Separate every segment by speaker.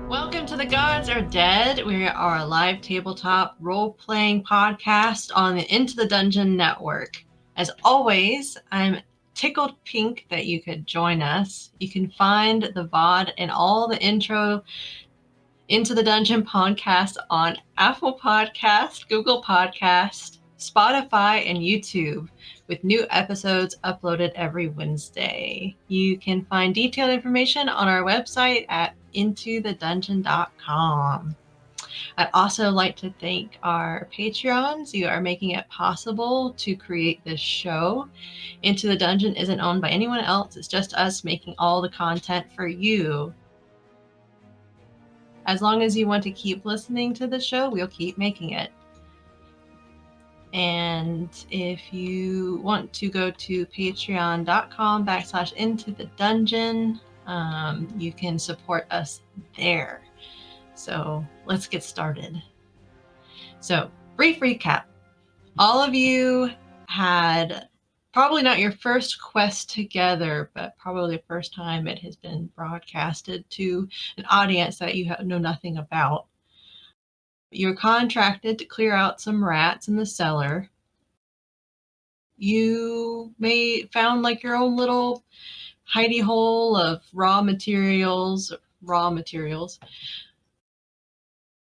Speaker 1: Welcome to The Gods Are Dead. We are a live tabletop role-playing podcast on the Into the Dungeon network. As always, I'm tickled pink that you could join us. You can find the VOD and all the intro Into the Dungeon podcast on Apple Podcast, Google Podcast, Spotify, and YouTube, with new episodes uploaded every Wednesday. You can find detailed information on our website at intothedungeon.com. I'd also like to thank our Patreons. You are making it possible to create this show. Into the Dungeon isn't owned by anyone else. It's just us making all the content for you. As long as you want to keep listening to the show, we'll keep making it. And if you want to go to patreon.com/intothedungeon, you can support us there. So let's get started. So, brief recap. All of you had probably not your first quest together, but probably the first time it has been broadcasted to an audience that you know nothing about. You're contracted to clear out some rats in the cellar. You found like your own little hidey hole of raw materials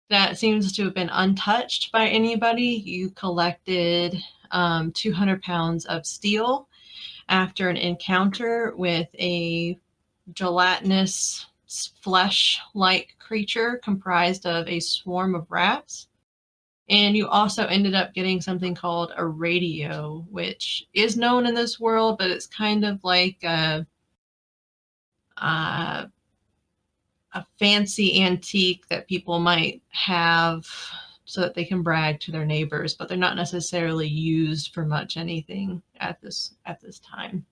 Speaker 1: that seems to have been untouched by anybody. You collected 200 pounds of steel after an encounter with a gelatinous flesh-like creature comprised of a swarm of rats. And you also ended up getting something called a radio, which is known in this world, but it's kind of like a fancy antique that people might have so that they can brag to their neighbors, but they're not necessarily used for much anything at this time.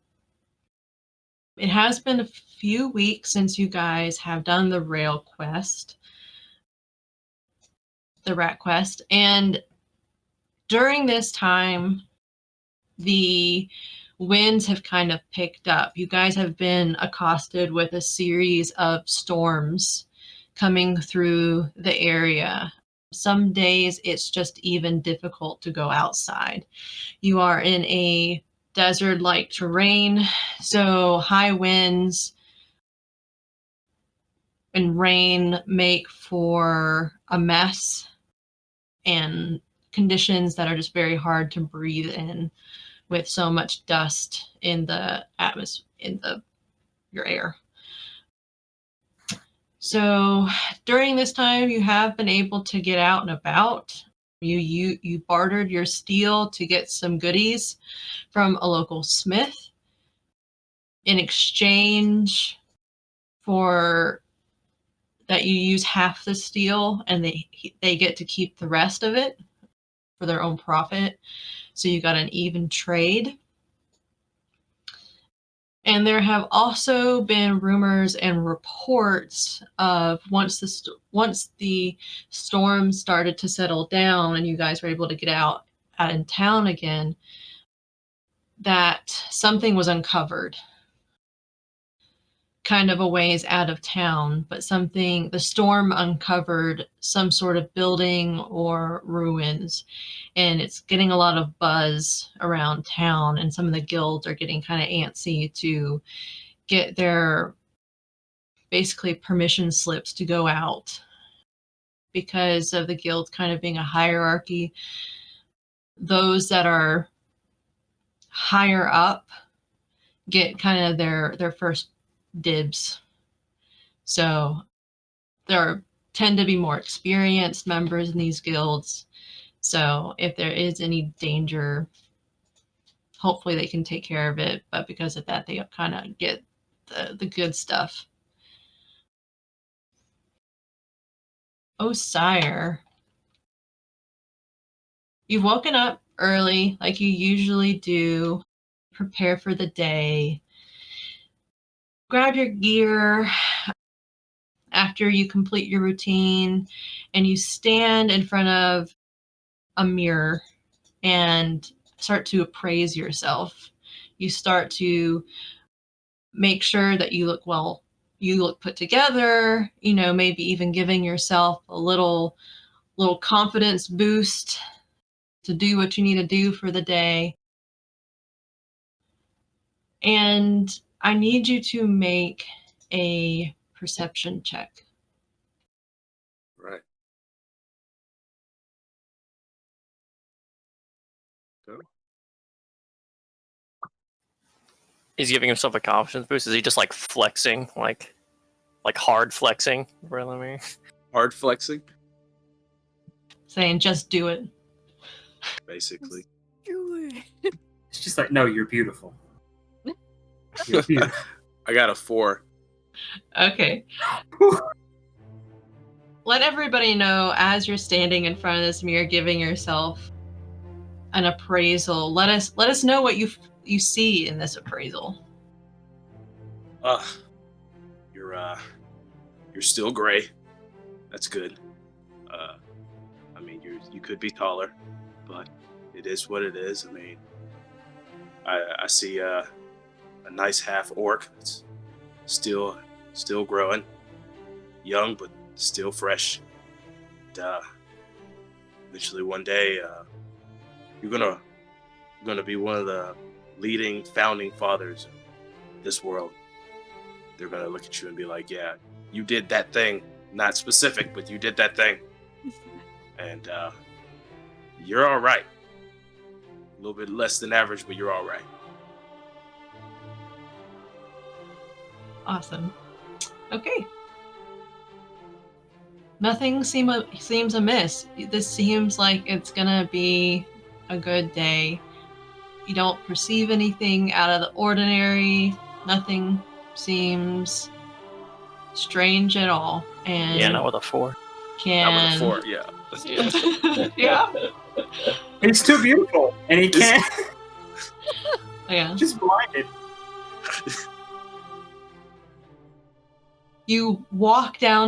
Speaker 1: It has been a few weeks since you guys have done the rat quest, and during this time, the winds have kind of picked up. You guys have been accosted with a series of storms coming through the area. Some days it's just even difficult to go outside. You are in a desert-like terrain, so high winds and rain make for a mess and conditions that are just very hard to breathe in, with so much dust in the atmosphere, your air. So during this time, you have been able to get out and about. You bartered your steel to get some goodies from a local smith in exchange for that you use half the steel, and they get to keep the rest of it for their own profit. So you got an even trade. And there have also been rumors and reports of once the storm started to settle down and you guys were able to get out in town again, that something was uncovered kind of a ways out of town, but the storm uncovered some sort of building or ruins, and it's getting a lot of buzz around town, and some of the guilds are getting kind of antsy to get their basically permission slips to go out, because of the guild kind of being a hierarchy. Those that are higher up get kind of their first dibs. So there tend to be more experienced members in these guilds. So if there is any danger, hopefully they can take care of it. But because of that, they kind of get the good stuff. Oh, sire. You've woken up early like you usually do. Prepare for the day. Grab your gear after you complete your routine, and you stand in front of a mirror and start to appraise yourself. You start to make sure that you look well You look put together, maybe even giving yourself a little confidence boost to do what you need to do for the day. And I need you to make a perception check.
Speaker 2: Right. Go.
Speaker 3: He's giving himself a confidence boost. Is he just like flexing, like hard flexing? Really?
Speaker 2: Hard flexing,
Speaker 1: Saying, just do it.
Speaker 2: basically.
Speaker 4: Do it.
Speaker 5: It's just like, no, you're beautiful. You're beautiful.
Speaker 2: I got a 4.
Speaker 1: Okay. Let everybody know as you're standing in front of this mirror giving yourself an appraisal. Let us know what you see in this appraisal.
Speaker 2: You're still gray. That's good. I mean, you could be taller, but it is what it is. I mean, I see a nice half orc that's still growing, young but still fresh. And, eventually, one day, you're gonna be one of the leading founding fathers of this world. They're gonna look at you and be like, "Yeah, you did that thing. Not specific, but you did that thing." And you're all right. A little bit less than average, but you're all right.
Speaker 1: Awesome. Okay. Nothing seems amiss. This seems like it's gonna be a good day. You don't perceive anything out of the ordinary. Nothing seems strange at all. And
Speaker 3: Yeah, not with a 4.
Speaker 2: Not with a 4, yeah.
Speaker 1: Yeah.
Speaker 5: He's too beautiful, and he can't.
Speaker 1: Yeah.
Speaker 5: Just blinded.
Speaker 1: You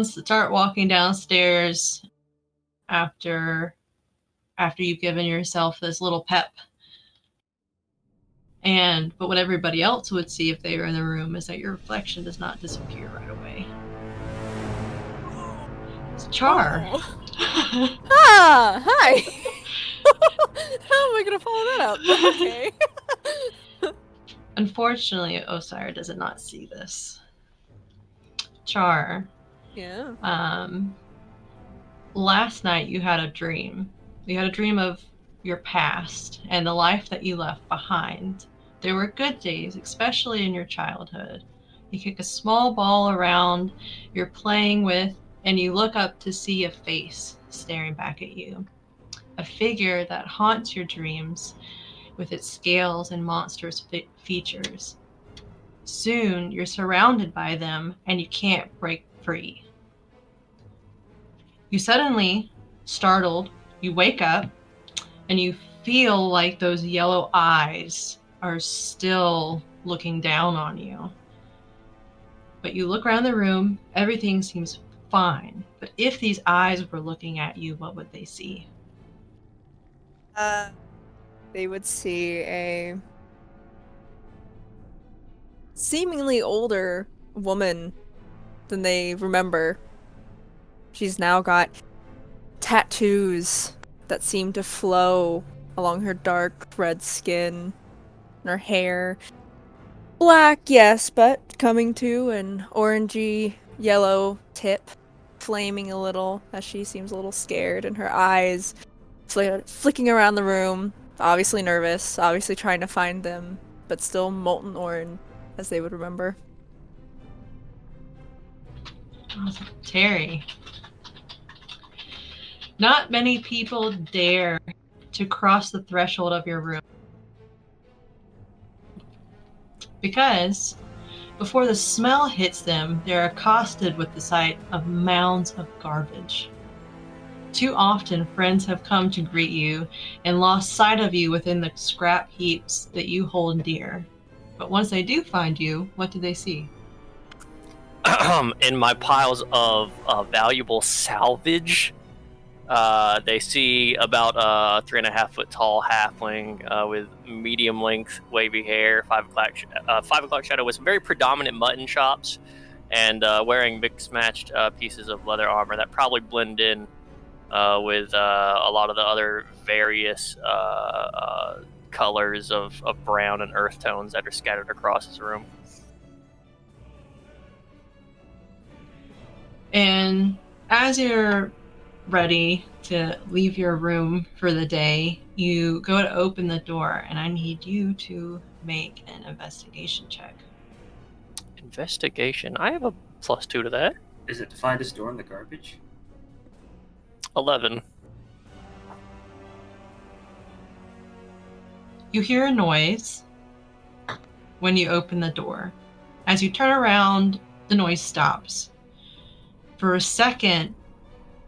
Speaker 1: start walking downstairs after you've given yourself this little pep. But what everybody else would see if they were in the room is that your reflection does not disappear right away. It's Char.
Speaker 4: Oh. Hi. How am I gonna follow that up? Okay.
Speaker 1: Unfortunately, Osire does not see this. Char.
Speaker 4: Yeah.
Speaker 1: Last night you had a dream. You had a dream of your past and the life that you left behind. There were good days, especially in your childhood. You kick a small ball around you're playing with, and you look up to see a face staring back at you. A figure that haunts your dreams with its scales and monstrous features. Soon, you're surrounded by them, and you can't break free. You suddenly, startled, you wake up, and you feel like those yellow eyes are still looking down on you. But you look around the room, everything seems fine. But if these eyes were looking at you, what would they see?
Speaker 4: They would see a seemingly older woman than they remember. She's now got tattoos that seem to flow along her dark red skin and her hair. Black, yes, but coming to an orangey yellow tip, flaming a little as she seems a little scared, and her eyes flicking around the room, obviously nervous, obviously trying to find them, but still molten orange, as they would remember.
Speaker 1: Awesome. Terry. Not many people dare to cross the threshold of your room. Because before the smell hits them, they're accosted with the sight of mounds of garbage. Too often, friends have come to greet you and lost sight of you within the scrap heaps that you hold dear. But once they do find you, what do they see?
Speaker 3: In my piles of valuable salvage, they see about a 3.5 foot tall halfling with medium length wavy hair, 5 o'clock shadow with some very predominant mutton chops, and wearing mixed-matched pieces of leather armor that probably blend in with a lot of the other various colors of brown and earth tones that are scattered across his room.
Speaker 1: And as you're ready to leave your room for the day, you go to open the door, and I need you to make an investigation check.
Speaker 3: Investigation. I have a +2 to that.
Speaker 5: Is it to find a store in the garbage?
Speaker 3: 11.
Speaker 1: You hear a noise when you open the door. As you turn around, the noise stops. For a second,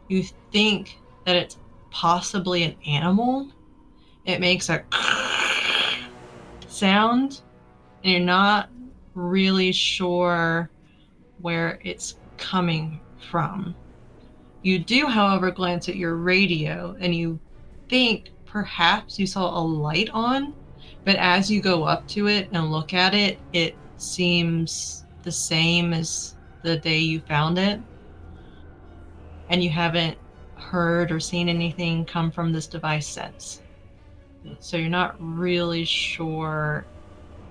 Speaker 1: you think that it's possibly an animal. It makes a sound, and you're not really sure where it's coming from. You do, however, glance at your radio, and you think perhaps you saw a light on, but as you go up to it and look at it, it seems the same as the day you found it. And you haven't heard or seen anything come from this device since. So you're not really sure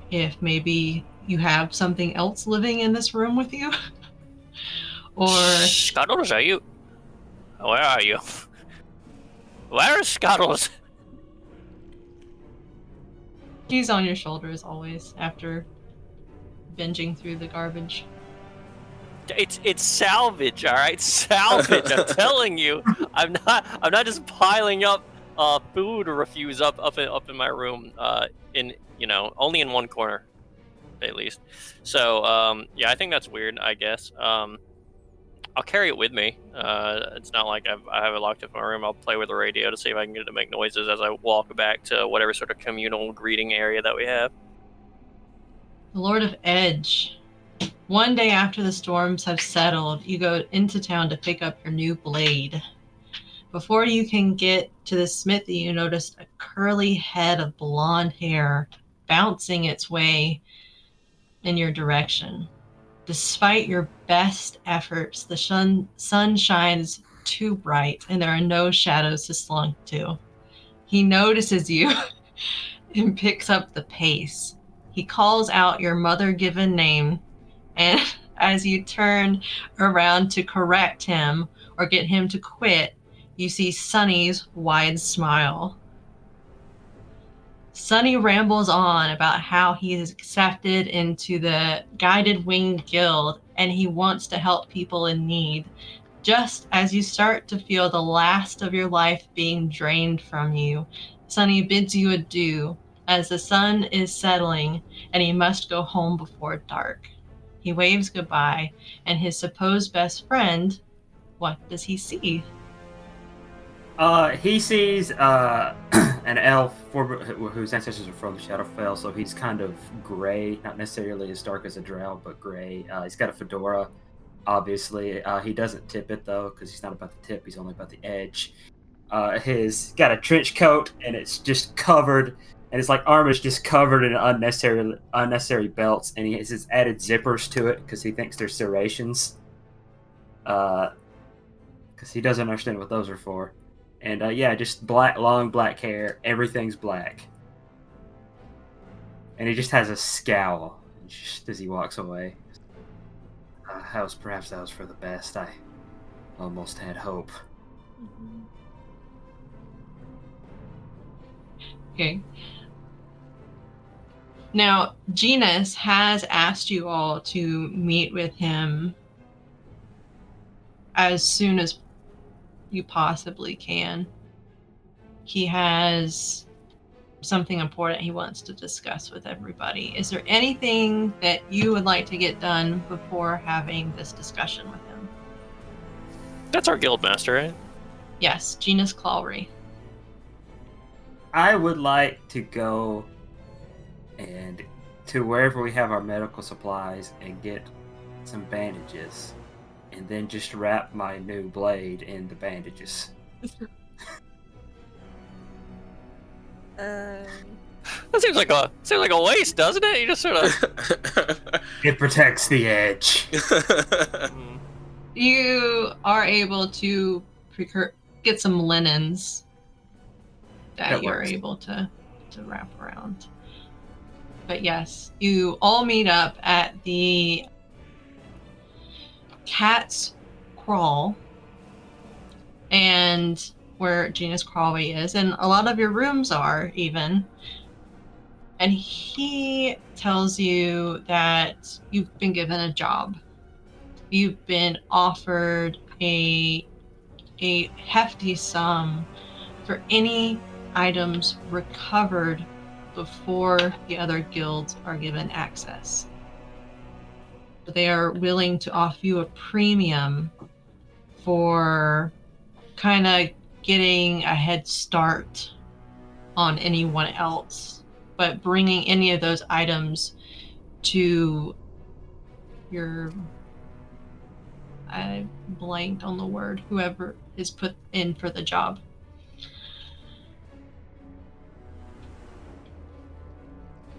Speaker 1: if maybe you have something else living in this room with you. Or
Speaker 3: Scuttles, are you? Where are you? Where is Scuttles?
Speaker 1: he's on your shoulder as always after binging through the garbage.
Speaker 3: It's salvage, all right, salvage. I'm telling you, I'm not just piling up food refuse up in my room. Only in one corner, at least. So yeah, I think that's weird. I guess I'll carry it with me. It's not like I have it locked up in my room. I'll play with the radio to see if I can get it to make noises as I walk back to whatever sort of communal greeting area that we have.
Speaker 1: The Lord of Edge. One day after the storms have settled, you go into town to pick up your new blade. Before you can get to the smithy, you notice a curly head of blonde hair bouncing its way in your direction. Despite your best efforts, the sun shines too bright and there are no shadows to slunk to. He notices you and picks up the pace. He calls out your mother-given name, and as you turn around to correct him or get him to quit, you see Sunny's wide smile. Sunny rambles on about how he is accepted into the Guided Winged Guild and he wants to help people in need. Just as you start to feel the last of your life being drained from you, Sunny bids you adieu as the sun is settling and he must go home before dark. He waves goodbye, and his supposed best friend, what does he see?
Speaker 5: He sees an elf whose ancestors are from the Shadowfell, so he's kind of gray, not necessarily as dark as a drow, but gray. He's got a fedora, obviously. He doesn't tip it, though, because he's not about the tip, he's only about the edge. He's got a trench coat, and it's just covered, and his armor's just covered in unnecessary belts, and he has his added zippers to it, because he thinks they're serrations. Because he doesn't understand what those are for. And just long black hair. Everything's black. And he just has a scowl just as he walks away. Perhaps that was for the best. I almost had hope.
Speaker 1: Okay. Now, Genus has asked you all to meet with him as soon as you possibly can. He has something important he wants to discuss with everybody. Is there anything that you would like to get done before having this discussion with him?
Speaker 3: That's our guildmaster, right?
Speaker 1: Yes, Genus Clawry.
Speaker 5: I would like to go and to wherever we have our medical supplies and get some bandages. And then just wrap my new blade in the bandages.
Speaker 3: That seems like a waste, doesn't it? You just sort of.
Speaker 5: It protects the edge.
Speaker 1: You are able to get some linens that you're
Speaker 5: works.
Speaker 1: able to wrap around. But yes, you all meet up at the Cat's Crawl, and where Gina's Crawlway is, and a lot of your rooms are even. And he tells you that you've been given a job. You've been offered a hefty sum for any items recovered before the other guilds are given access. They are willing to offer you a premium for kind of getting a head start on anyone else, but bringing any of those items to your, I blanked on the word, whoever is put in for the job.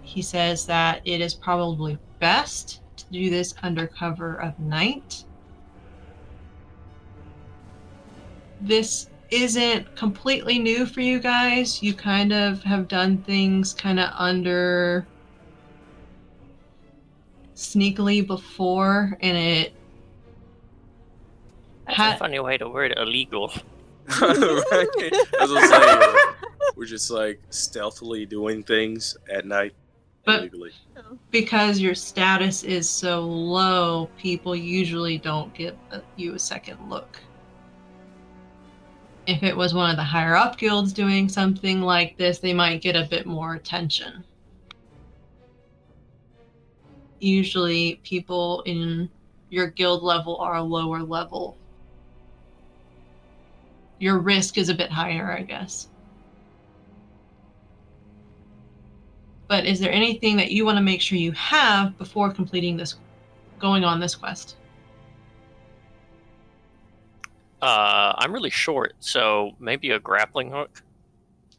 Speaker 1: He says that it is probably best to do this under cover of night. This isn't completely new for you guys. You kind of have done things kind of under sneakily before, and it
Speaker 3: That's a funny way to word illegal.
Speaker 2: Right? As I was saying, we're just like stealthily doing things at night
Speaker 1: But-
Speaker 2: illegally.
Speaker 1: because your status is so low, people usually don't give you a second look. If it was one of the higher up guilds doing something like this, they might get a bit more attention. Usually people in your guild level are a lower level. Your risk is a bit higher, I guess. But is there anything that you want to make sure you have before completing this, going on this quest?
Speaker 3: I'm really short, so maybe a grappling hook.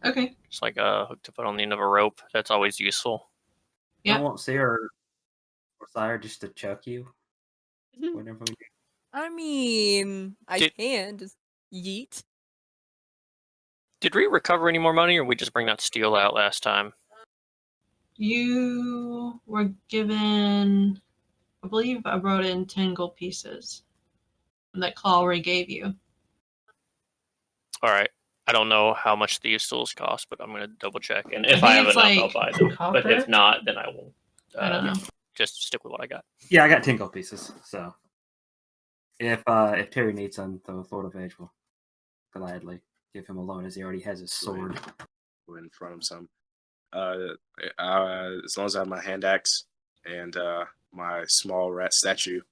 Speaker 1: Okay.
Speaker 3: Just like a hook to put on the end of a rope. That's always useful.
Speaker 1: Yeah.
Speaker 5: I won't see her or Sire just to chuck you. Whenever we do.
Speaker 4: I mean, I
Speaker 3: Did-
Speaker 4: can just yeet.
Speaker 3: Did we recover any more money, or we just bring that steel out last time?
Speaker 1: You were given, I believe I wrote in 10 gold pieces that Clawry gave you.
Speaker 3: All right. I don't know how much these tools cost, but I'm going to double check. And
Speaker 1: I
Speaker 3: if I
Speaker 1: think
Speaker 3: have
Speaker 1: it's
Speaker 3: enough,
Speaker 1: like
Speaker 3: I'll buy them. But
Speaker 1: copper?
Speaker 3: if not, then I will
Speaker 1: I don't know.
Speaker 3: just stick with what I got.
Speaker 5: Yeah, I got 10 gold pieces. So if Terry needs some, the Lord of Age will gladly give him a loan, as he already has his sword.
Speaker 2: Go ahead and front him some. As long as I have my hand axe and my small rat statue,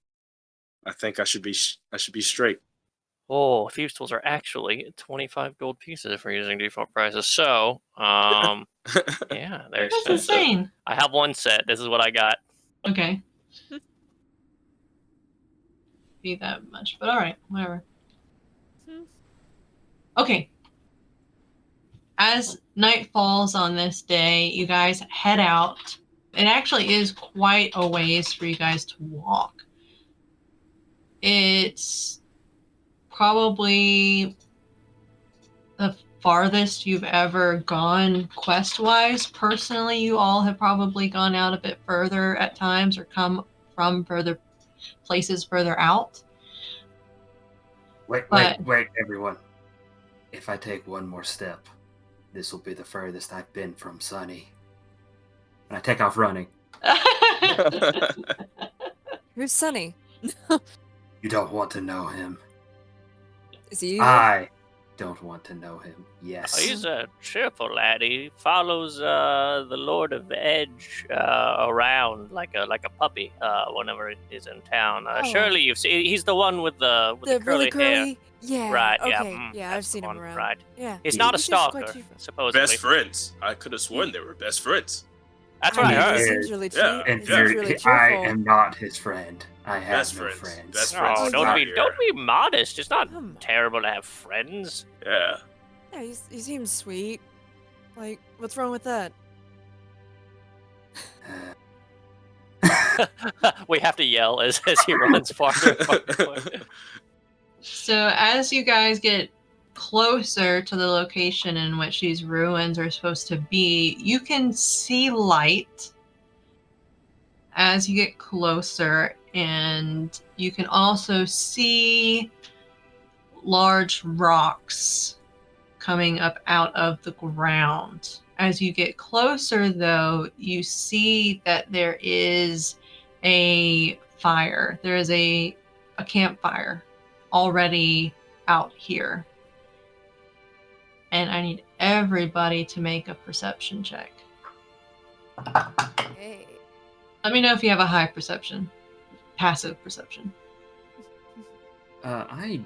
Speaker 2: I think I should be straight.
Speaker 3: Oh, thieves' tools are actually 25 gold pieces if we're using default prices. So, yeah, there's.
Speaker 1: That's insane.
Speaker 3: I have one set. This is what I got.
Speaker 1: Okay. Be that much, but all right, whatever. Okay. As night falls on this day, you guys head out. It actually is quite a ways for you guys to walk. It's probably the farthest you've ever gone quest-wise. Personally, you all have probably gone out a bit further at times or come from further places further out.
Speaker 5: Wait, everyone. If I take one more step, this will be the furthest I've been from Sunny. And I take off running.
Speaker 4: Who's Sunny?
Speaker 5: You don't want to know him.
Speaker 4: Is he?
Speaker 5: I don't want to know him. Yes.
Speaker 3: He's a cheerful lad. He follows the Lord of Edge around like a puppy whenever he's in town.
Speaker 4: Oh.
Speaker 3: Surely you've seen. He's the one with the
Speaker 4: really
Speaker 3: curly hair.
Speaker 4: curly? Yeah.
Speaker 3: Right,
Speaker 4: Okay.
Speaker 3: yeah,
Speaker 4: Yeah,
Speaker 3: that's
Speaker 4: I've seen
Speaker 3: the
Speaker 4: him
Speaker 3: one,
Speaker 4: around.
Speaker 3: right.
Speaker 4: Yeah.
Speaker 3: He's not a
Speaker 4: He's just quite
Speaker 3: stalker,
Speaker 4: cheerful.
Speaker 3: supposedly.
Speaker 2: Best friends. I could have sworn they were best friends.
Speaker 3: That's what I
Speaker 4: mean,
Speaker 3: heard.
Speaker 4: He seems really
Speaker 2: Yeah.
Speaker 4: cheerful.
Speaker 5: And
Speaker 4: He seems really cheerful.
Speaker 5: I am not his friend. I have
Speaker 2: Best
Speaker 5: no
Speaker 2: friends.
Speaker 5: friends.
Speaker 2: Best
Speaker 3: No,
Speaker 2: friends. is
Speaker 3: don't
Speaker 2: not
Speaker 3: be
Speaker 2: here.
Speaker 3: don't be modest. It's not
Speaker 4: Come on.
Speaker 3: terrible to have friends.
Speaker 2: Yeah.
Speaker 4: Yeah, he seems sweet. Like, what's wrong with that?
Speaker 3: We have to yell as he runs farther.
Speaker 1: So as you guys get closer to the location in which these ruins are supposed to be, you can see light as you get closer, and you can also see large rocks coming up out of the ground. As you get closer, though, you see that there is a fire. There is a campfire already out here. And I need everybody to make a perception check.
Speaker 4: Hey.
Speaker 1: Let me know if you have a high perception. Passive perception.
Speaker 5: I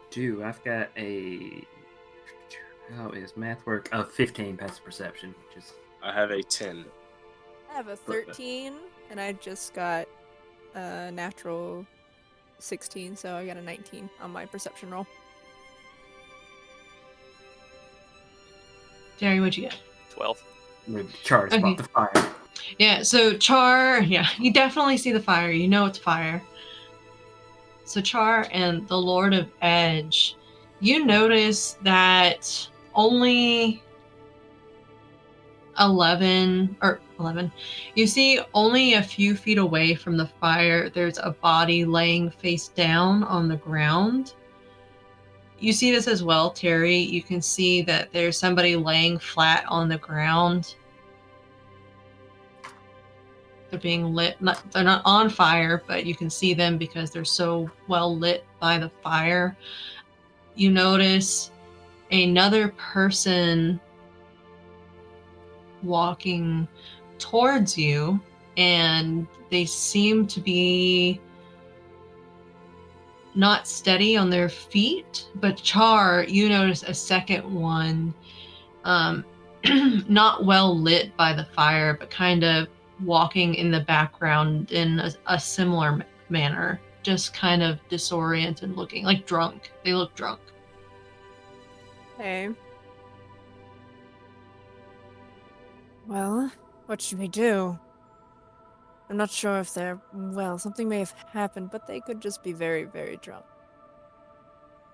Speaker 5: do. I've got a... How is math work? 15 passive perception, which is...
Speaker 2: I have a 10.
Speaker 4: I have a 13, and I just got a natural 16, so I got a 19 on my perception roll.
Speaker 1: Jerry, what'd you get?
Speaker 3: 12.
Speaker 5: Charge
Speaker 1: Okay.
Speaker 5: about the fire.
Speaker 1: Yeah, so Char, you definitely see the fire. You know it's fire. So Char and the Lord of Edge, you notice that only 11, you see only a few feet away from the fire, there's a body laying face down on the ground. You see this as well, Terry. You can see that there's somebody laying flat on the ground. They're being lit. They're not on fire, but you can see them because they're so well lit by the fire. You notice another person walking towards you, and they seem to be not steady on their feet. But Char, you notice a second one, not well lit by the fire, but kind of walking in the background in a similar manner, just kind of disoriented looking, like drunk. They look drunk.
Speaker 4: Okay. Well, what should we do? I'm not sure if something may have happened, but they could just be very, very drunk.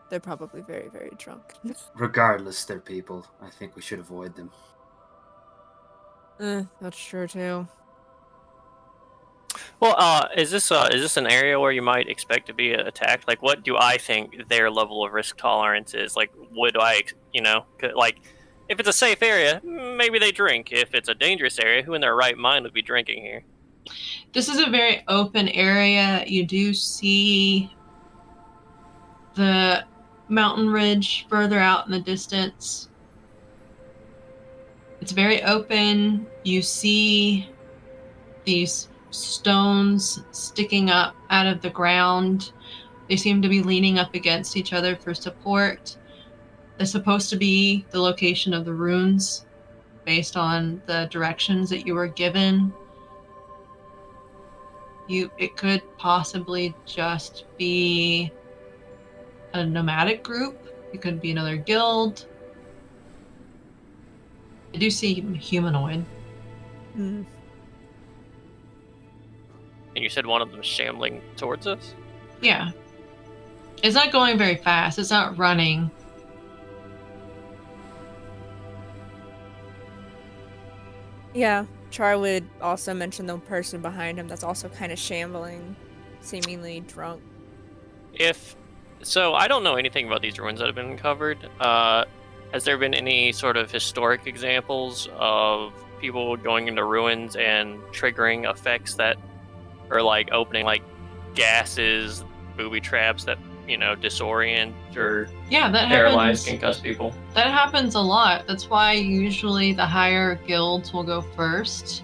Speaker 4: They're probably very, very drunk.
Speaker 5: Regardless, they're people. I think we should avoid them.
Speaker 4: That's true too.
Speaker 3: Well, is this an area where you might expect to be attacked? Like, what do I think their level of risk tolerance is? Like, would I, like, if it's a safe area, maybe they drink. If it's a dangerous area, who in their right mind would be drinking here?
Speaker 1: This is a very open area. You do see the mountain ridge further out in the distance. It's very open. You see these stones sticking up out of the ground. They seem to be leaning up against each other for support. It's supposed to be the location of the runes based on the directions that you were given. It could possibly just be a nomadic group. It could be another guild. I do see humanoid.
Speaker 4: Mm.
Speaker 3: And you said one of them is shambling towards us?
Speaker 1: Yeah. It's not going very fast. It's not running.
Speaker 4: Yeah, Char would also mention the person behind him that's also kind of shambling, seemingly drunk.
Speaker 3: So I don't know anything about these ruins that have been uncovered. Has there been any sort of historic examples of people going into ruins and triggering effects that are like opening like gases, booby traps that, disorient or
Speaker 1: Yeah, that
Speaker 3: paralyze,
Speaker 1: happens.
Speaker 3: concuss people?
Speaker 1: That happens a lot. That's why usually the higher guilds will go first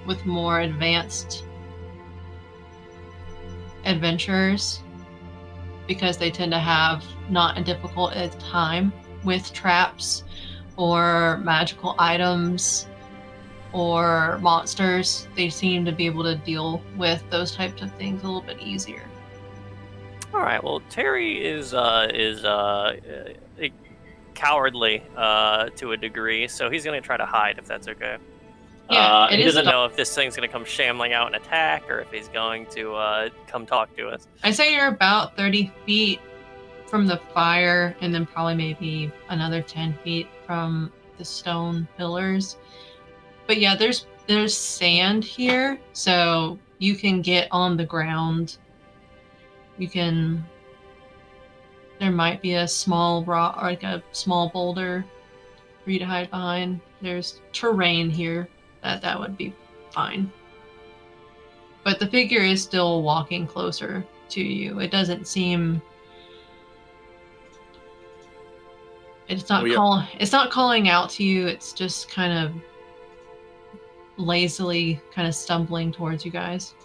Speaker 1: with more advanced adventurers, because they tend to have not a difficult time with traps or magical items or monsters. They seem to be able to deal with those types of things a little bit easier.
Speaker 3: All right. Well, Terry is cowardly to a degree, so he's gonna try to hide if that's okay.
Speaker 1: Yeah, it
Speaker 3: he
Speaker 1: is
Speaker 3: doesn't
Speaker 1: dark.
Speaker 3: know if this thing's going to come shambling out and attack, or if he's going to come talk to us.
Speaker 1: I say you're about 30 feet from the fire, and then probably maybe another 10 feet from the stone pillars. But yeah, there's sand here, so you can get on the ground. There might be a small rock, or like a small boulder for you to hide behind. There's terrain here that would be fine. But the figure is still walking closer to you. It doesn't seem. It's not It's not calling out to you. It's just kind of lazily, kind of stumbling towards you guys.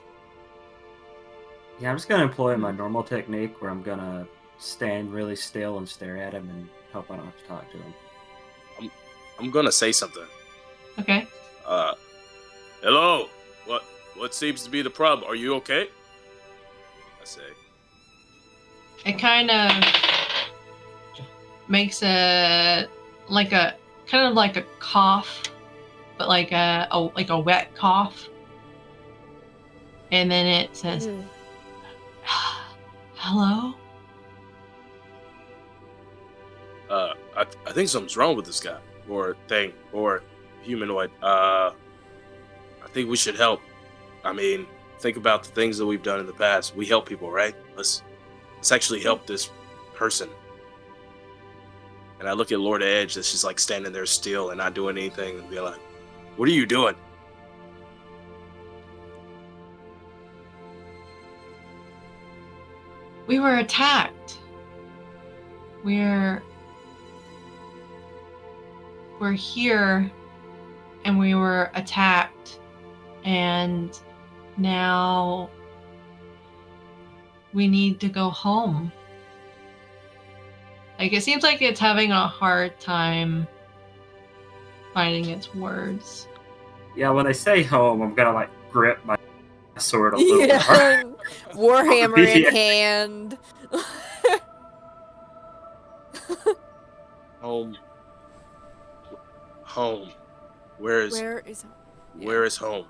Speaker 5: Yeah, I'm just gonna employ my normal technique where I'm gonna stand really still and stare at him and hope I don't have to talk to him.
Speaker 2: I'm gonna say something.
Speaker 1: Okay.
Speaker 2: Hello. What seems to be the problem? Are you okay? I say.
Speaker 1: It kind of makes a kind of like a cough, but like a wet cough. And then it says, "Hello."
Speaker 2: I think something's wrong with this guy or thing or humanoid. I think we should help. I mean, think about the things that we've done in the past. We help people, right? Let's actually help this person. And I look at Lord Edge, that's just like standing there still and not doing anything, and be like, "What are you doing?"
Speaker 1: We were attacked. We're here, and we were attacked, and now we need to go home. Like, it seems like it's having a hard time finding its words.
Speaker 5: Yeah, when they say home, I'm gonna like grip my sword a little bit
Speaker 4: Yeah,
Speaker 5: hard.
Speaker 4: Warhammer in
Speaker 5: Yeah.
Speaker 4: hand.
Speaker 2: Home. Where is home?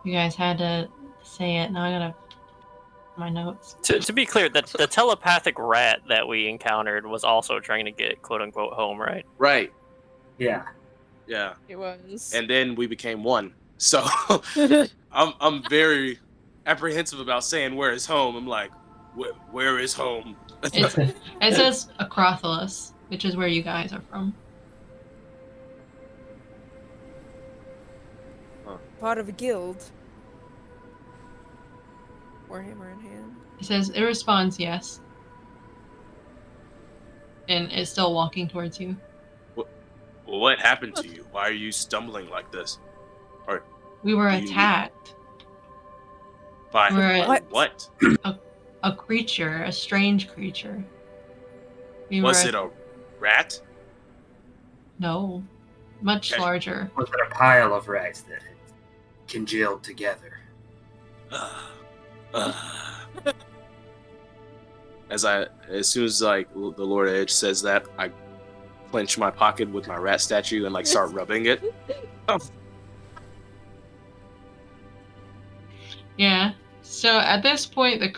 Speaker 1: You guys had to say it. Now I gotta my notes.
Speaker 3: To be clear, the telepathic rat that we encountered was also trying to get "quote unquote" home, right?
Speaker 2: Right.
Speaker 5: Yeah.
Speaker 2: Yeah.
Speaker 4: It was.
Speaker 2: And then we became one. So I'm very apprehensive about saying where is home. I'm like, where is home?
Speaker 1: It says Acropolis, which is where you guys are from.
Speaker 4: Part of a guild. Warhammer in hand.
Speaker 1: It says it responds yes. And it's still walking towards you.
Speaker 2: What happened to you? Why are you stumbling like this?
Speaker 1: We were
Speaker 2: Do you-
Speaker 1: attacked.
Speaker 2: By
Speaker 1: What?
Speaker 2: what?
Speaker 1: A creature, a strange creature.
Speaker 2: Was it a rat?
Speaker 1: No. Much
Speaker 2: Okay.
Speaker 1: larger.
Speaker 5: Was it a pile of rats that had congealed together?
Speaker 2: As soon as like the Lord Edge says that, I clench my pocket with my rat statue and like start rubbing it.
Speaker 1: Yeah. So at this point, the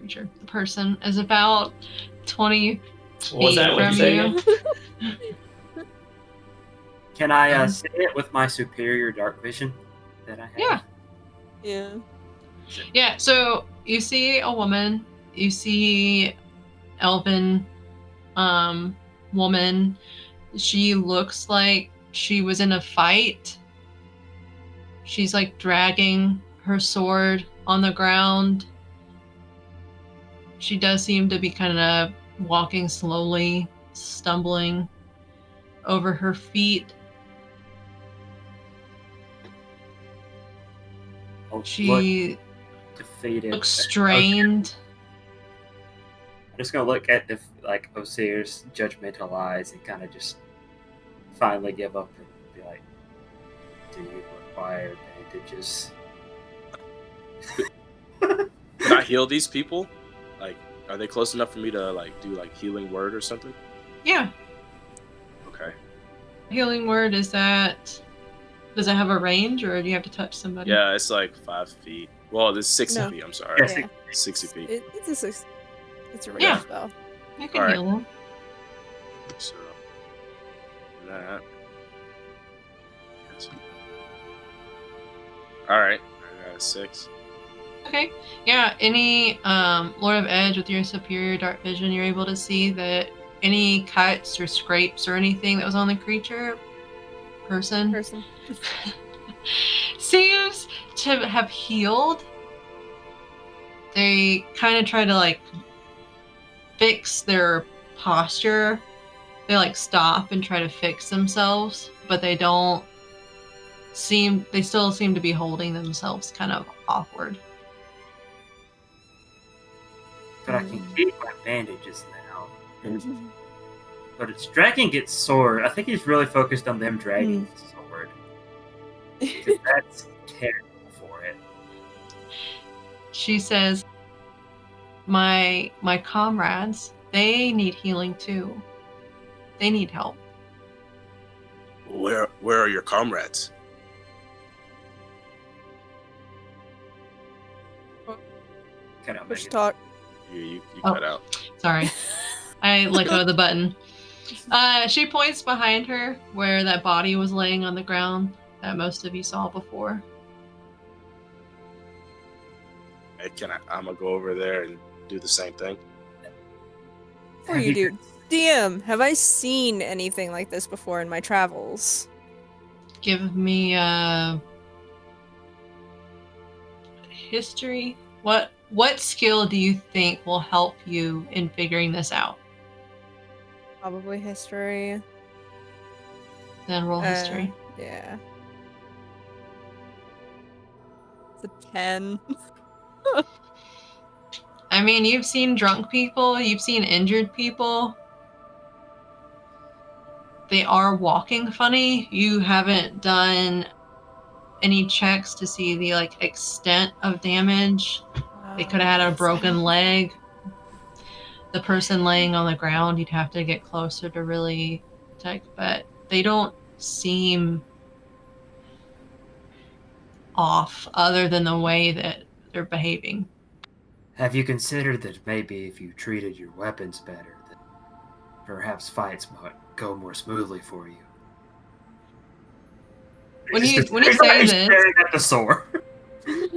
Speaker 1: the person is about 20
Speaker 3: Was
Speaker 1: feet
Speaker 3: that what
Speaker 1: from
Speaker 3: you're
Speaker 1: you.
Speaker 5: Can I see it with my superior dark vision that I have?
Speaker 1: Yeah.
Speaker 4: Yeah.
Speaker 1: Yeah, so you see a woman, you see elven woman. She looks like she was in a fight. She's like dragging her sword on the ground. She does seem to be kind of walking slowly, stumbling over her feet.
Speaker 5: Look
Speaker 1: She
Speaker 5: defeated.
Speaker 1: looks strained.
Speaker 5: I'm just gonna look at Osir's judgmental eyes and kind of just finally give up and be like, "Do you require bandages?"
Speaker 2: Can I heal these people? Like, are they close enough for me to like do like healing word or something?
Speaker 1: Yeah. healing word, is that... Does it have a range, or do you have to touch somebody?
Speaker 2: Yeah, it's like 5 feet. Well, it's 60
Speaker 4: No.
Speaker 2: feet. I'm sorry.
Speaker 5: Yeah.
Speaker 2: 60 feet.
Speaker 4: It's a range
Speaker 1: Yeah.
Speaker 4: spell.
Speaker 1: You can
Speaker 2: Alright.
Speaker 1: heal them.
Speaker 2: So that. All right, I got a 6.
Speaker 1: Okay. Yeah, any Lord of Edge with your superior dark vision, you're able to see that any cuts or scrapes or anything that was on the creature, person, seems to have healed. They kind of try to like fix their posture. They like stop and try to fix themselves, but they still seem to be holding themselves kind of awkward.
Speaker 5: But I can keep my bandages now. But it's dragging its sword. I think he's really focused on them dragging the sword. 'Cause that's terrible for it.
Speaker 1: She says, my comrades, they need healing too. They need help.
Speaker 2: Where are your comrades?
Speaker 5: Cut out
Speaker 4: Push
Speaker 5: Megan.
Speaker 4: talk.
Speaker 2: You
Speaker 1: Oh.
Speaker 2: cut out.
Speaker 1: Sorry. I let go of the button. She points behind her where that body was laying on the ground that most of you saw before.
Speaker 2: Hey, I'm gonna go over there and do the same thing.
Speaker 4: Before
Speaker 5: Have
Speaker 4: you
Speaker 5: you-
Speaker 4: do, DM, have I seen anything like this before in my travels?
Speaker 1: Give me history. What skill do you think will help you in figuring this out?
Speaker 4: Probably history.
Speaker 1: Then roll history.
Speaker 4: Yeah. It's a 10.
Speaker 1: I mean, you've seen drunk people, you've seen injured people. They are walking funny. You haven't done any checks to see the like extent of damage. They could have had a broken leg. The person laying on the ground, you'd have to get closer to really check, but they don't seem off other than the way that they're behaving.
Speaker 5: Have you considered that maybe if you treated your weapons better, that perhaps fights might go more smoothly for you?
Speaker 1: When you say
Speaker 5: He's
Speaker 1: this,
Speaker 5: staring at the sword.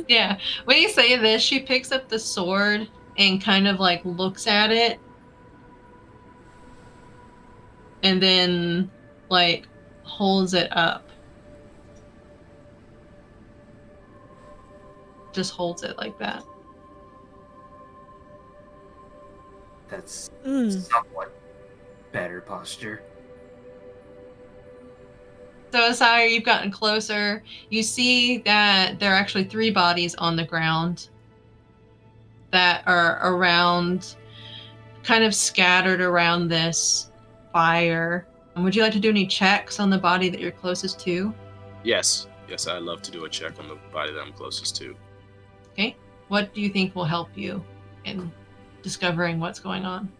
Speaker 1: yeah, when you say this, she picks up the sword and kind of like looks at it, and then like holds it up. Just holds it like that.
Speaker 5: That's
Speaker 4: Mm.
Speaker 5: somewhat better posture.
Speaker 1: So Asire, you've gotten closer. You see that there are actually 3 bodies on the ground that are around, kind of scattered around this fire. And would you like to do any checks on the body that you're closest to?
Speaker 2: Yes, I'd love to do a check on the body that I'm closest to.
Speaker 1: Okay. What do you think will help you in discovering what's going on?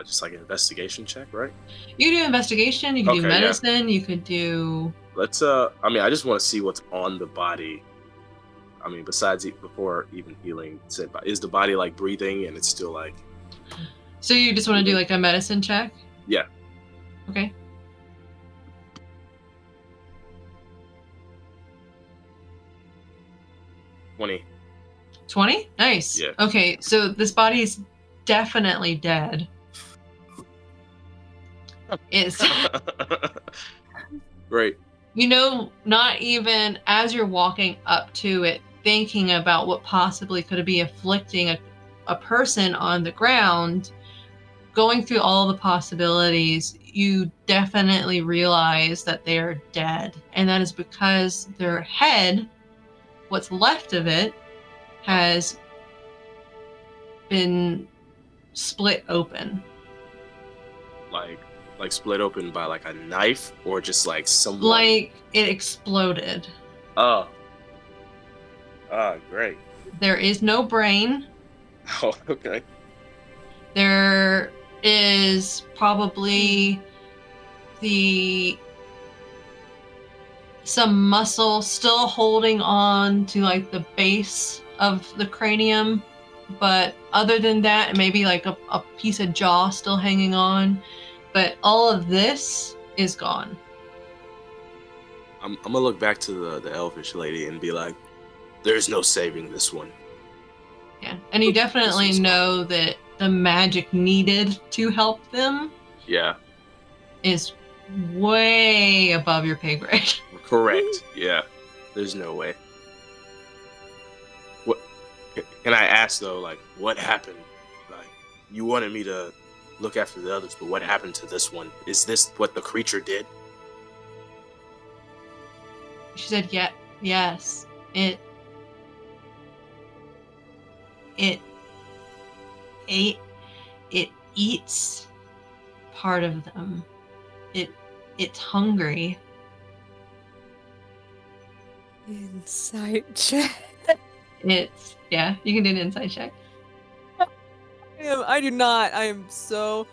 Speaker 2: Just like an investigation check, right?
Speaker 1: You can do investigation, you can do
Speaker 2: Okay, yeah.
Speaker 1: medicine, you could do...
Speaker 2: Let's. I mean, I just want to see what's on the body. I mean, besides before even healing, is the body like breathing and it's still like?
Speaker 1: So you just want to do like a medicine check?
Speaker 2: Yeah.
Speaker 1: Okay.
Speaker 2: $20.
Speaker 1: 20? Nice.
Speaker 2: Yeah.
Speaker 1: Okay, so this body's definitely dead. It's,
Speaker 2: Great.
Speaker 1: you know, not even as you're walking up to it, thinking about what possibly could be afflicting a person on the ground, going through all the possibilities, you definitely realize that they are dead. And that is because their head, what's left of it, has been split open.
Speaker 2: Like split open by like a knife or just like someone.
Speaker 1: Like it exploded.
Speaker 2: Oh. Ah, great.
Speaker 1: There is no brain.
Speaker 2: Oh, okay.
Speaker 1: There is probably see some muscle still holding on to like the base of the cranium, but other than that, maybe like a piece of jaw still hanging on, but all of this is gone.
Speaker 2: I'm gonna look back to the elfish lady and be like, "There's no saving this one."
Speaker 1: Yeah, and you definitely
Speaker 2: was
Speaker 1: know that the magic needed to help them
Speaker 2: Yeah,
Speaker 1: is way above your pay grade.
Speaker 2: correct. Yeah, there's no way. What can I ask though? Like, what happened? Like, you wanted me to look after the others, but what happened to this one? Is this what the creature did?
Speaker 1: She said, "Yeah, yes. It ate. It eats part of them. It's hungry."
Speaker 4: Insight check.
Speaker 1: It's yeah. You can do an insight check.
Speaker 4: I do not. I am so.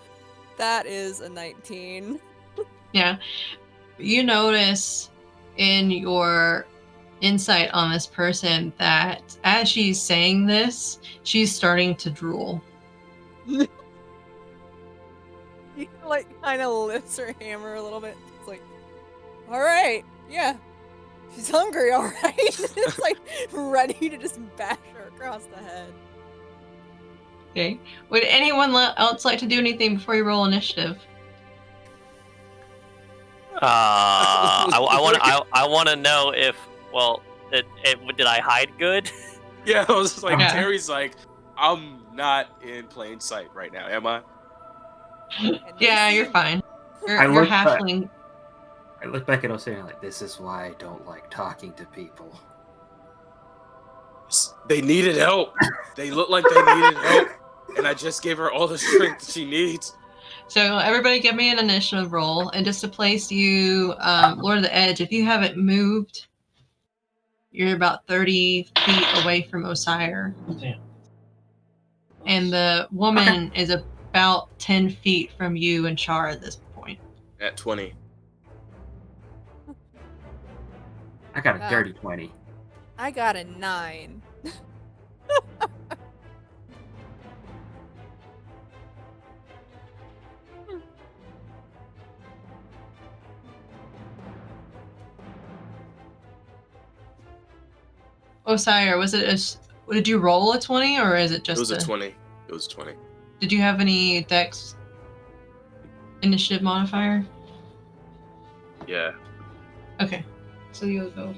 Speaker 4: That is a 19.
Speaker 1: Yeah. You notice in your insight on this person that as she's saying this, she's starting to drool.
Speaker 4: She like kind of lifts her hammer a little bit. It's like, all right, yeah, she's hungry, all right. It's like ready to just bash her across the head.
Speaker 1: Okay. Would anyone else like to do anything before you roll initiative?
Speaker 3: I want to know if did I hide good?
Speaker 2: Yeah, I was just like,
Speaker 1: Yeah.
Speaker 2: Terry's like, I'm not in plain sight right now, am I?
Speaker 1: Yeah, you're fine.
Speaker 5: I
Speaker 1: You're
Speaker 5: look back.
Speaker 1: halfling.
Speaker 5: I look back at Osirian like, this is why I don't like talking to people.
Speaker 2: They needed help. They looked like they needed help, and I just gave her all the strength she needs.
Speaker 1: So everybody give me an initiative roll, and just to place you, Lord of the Edge, if you haven't moved, you're about 30 feet away from Osire.
Speaker 6: Damn.
Speaker 1: And the woman is about 10 feet from you and Char at this point.
Speaker 2: At 20.
Speaker 5: I got a
Speaker 4: Wow.
Speaker 5: dirty 20.
Speaker 4: I got a 9.
Speaker 1: Osire, did you roll a 20 or is it just
Speaker 2: It was a 20. It was 20.
Speaker 1: Did you have any dex initiative modifier?
Speaker 2: Yeah.
Speaker 1: Okay, so you'll go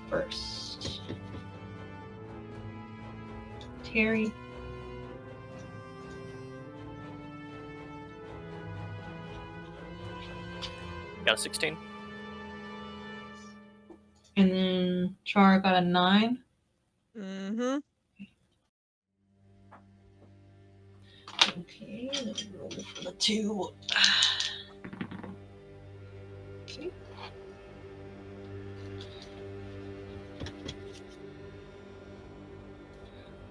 Speaker 1: first. Terry.
Speaker 3: Got a 16.
Speaker 1: And then Char got a 9.
Speaker 4: Mm-hmm.
Speaker 1: Okay, let me roll for the 2. Okay.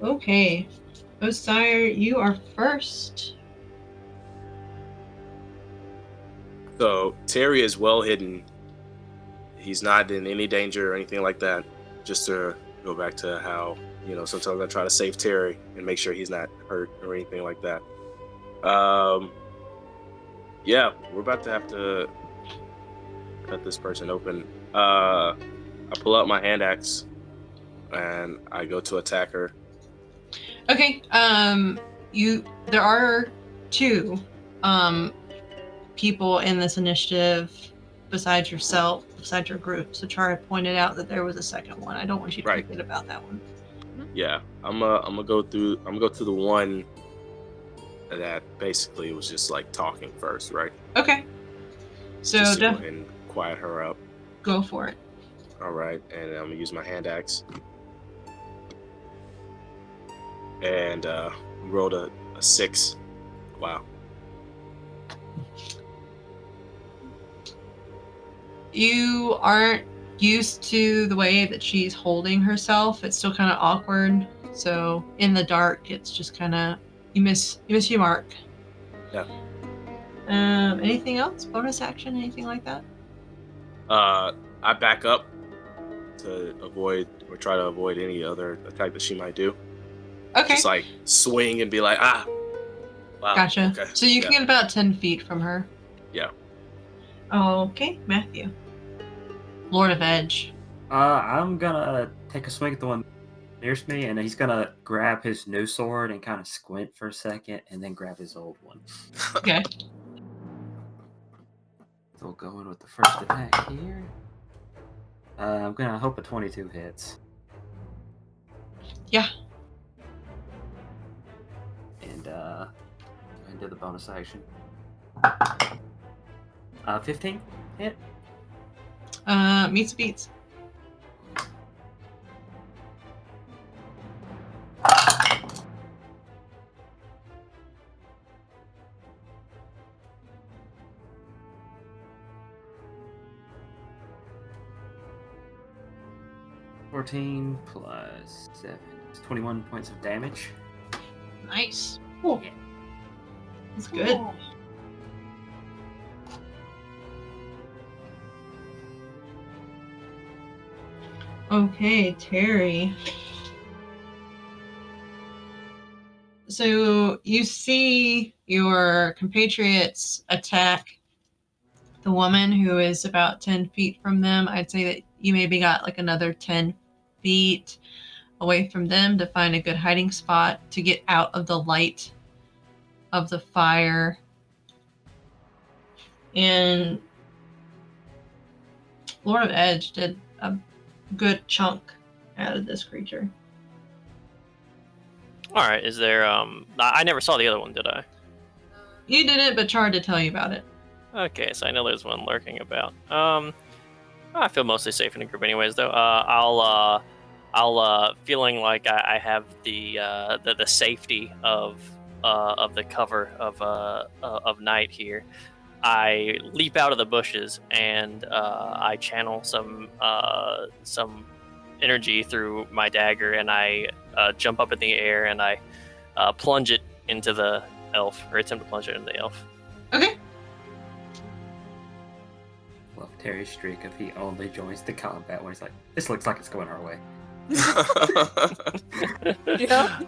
Speaker 1: Okay. Osire, you are first.
Speaker 2: So Terry is well hidden. He's not in any danger or anything like that. Just to go back to how, sometimes I try to save Terry and make sure he's not hurt or anything like that. Yeah, we're about to have to cut this person open. I pull out my hand axe and I go to attack her.
Speaker 1: Okay, there are 2 people in this initiative besides yourself, besides your group. So Chara pointed out that there was a second one. I don't want you to
Speaker 2: Right.
Speaker 1: forget about that one.
Speaker 2: Yeah, I'm gonna go to the one that basically was just like talking first, right?
Speaker 1: Okay. So
Speaker 2: Just to go ahead and quiet her up.
Speaker 1: go for it.
Speaker 2: All right, and I'm gonna use my hand axe. And we rolled a 6. Wow.
Speaker 1: You aren't used to the way that she's holding herself. It's still kind of awkward. So in the dark, it's just kind of you miss your mark.
Speaker 2: Yeah.
Speaker 1: Anything else? Bonus action? Anything like that?
Speaker 2: I back up to avoid or try to avoid any other attack that she might do.
Speaker 1: Okay.
Speaker 2: Just like swing and be like, ah. Wow.
Speaker 1: Gotcha.
Speaker 2: Okay.
Speaker 1: So you can get about 10 feet from her.
Speaker 2: Yeah.
Speaker 1: Okay, Matthew. Lord of Edge.
Speaker 5: I'm gonna take a swing at the one nearest me, and he's gonna grab his new sword and kind of squint for a second, and then grab his old one.
Speaker 1: Okay.
Speaker 5: So we'll go in with the first attack here. I'm gonna hope a 22 hits.
Speaker 1: Yeah.
Speaker 5: And go ahead and do the bonus action. 15 hit.
Speaker 1: Meets beats.
Speaker 5: $14 plus 7. It's 21 points of damage.
Speaker 1: Nice. Cool.
Speaker 5: Yeah.
Speaker 1: That's good. Okay, Terry. So you see your compatriots attack the woman who is about 10 feet from them. I'd say that you maybe got like another 10 feet away from them to find a good hiding spot to get out of the light of the fire. And Lord of Edge did a good chunk out of this creature.
Speaker 3: All right. Is there? I never saw the other one, did I?
Speaker 1: You did it, but Char did tell you about it.
Speaker 3: Okay, so I know there's one lurking about. I feel mostly safe in a group, anyways. Though, I'll feeling like I have the safety of the cover of night here. I leap out of the bushes and I channel some energy through my dagger, and I jump up in the air and I plunge it into the elf, or attempt to plunge it into the elf.
Speaker 1: Okay.
Speaker 5: Love Terry's streak if he only joins the combat when he's like, this looks like it's going our way.
Speaker 4: Yeah.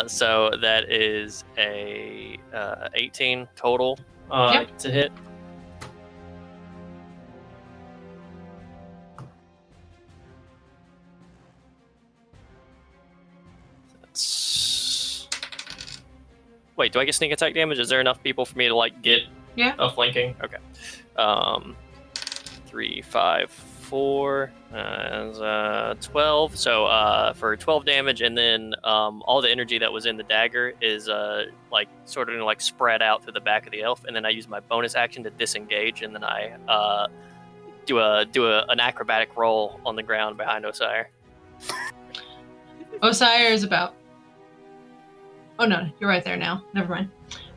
Speaker 3: So that is a 18 total
Speaker 1: Yep.
Speaker 3: to hit. That's... Wait, do I get sneak attack damage? Is there enough people for me to like get
Speaker 1: Yeah.
Speaker 3: a flanking? Okay. 3, 5, 4, 12. So for 12 damage, and then all the energy that was in the dagger is like sort of like spread out through the back of the elf, and then I use my bonus action to disengage, and then I do an acrobatic roll on the ground behind Osire.
Speaker 1: Osire is about... Oh no, you're right there now. Never mind.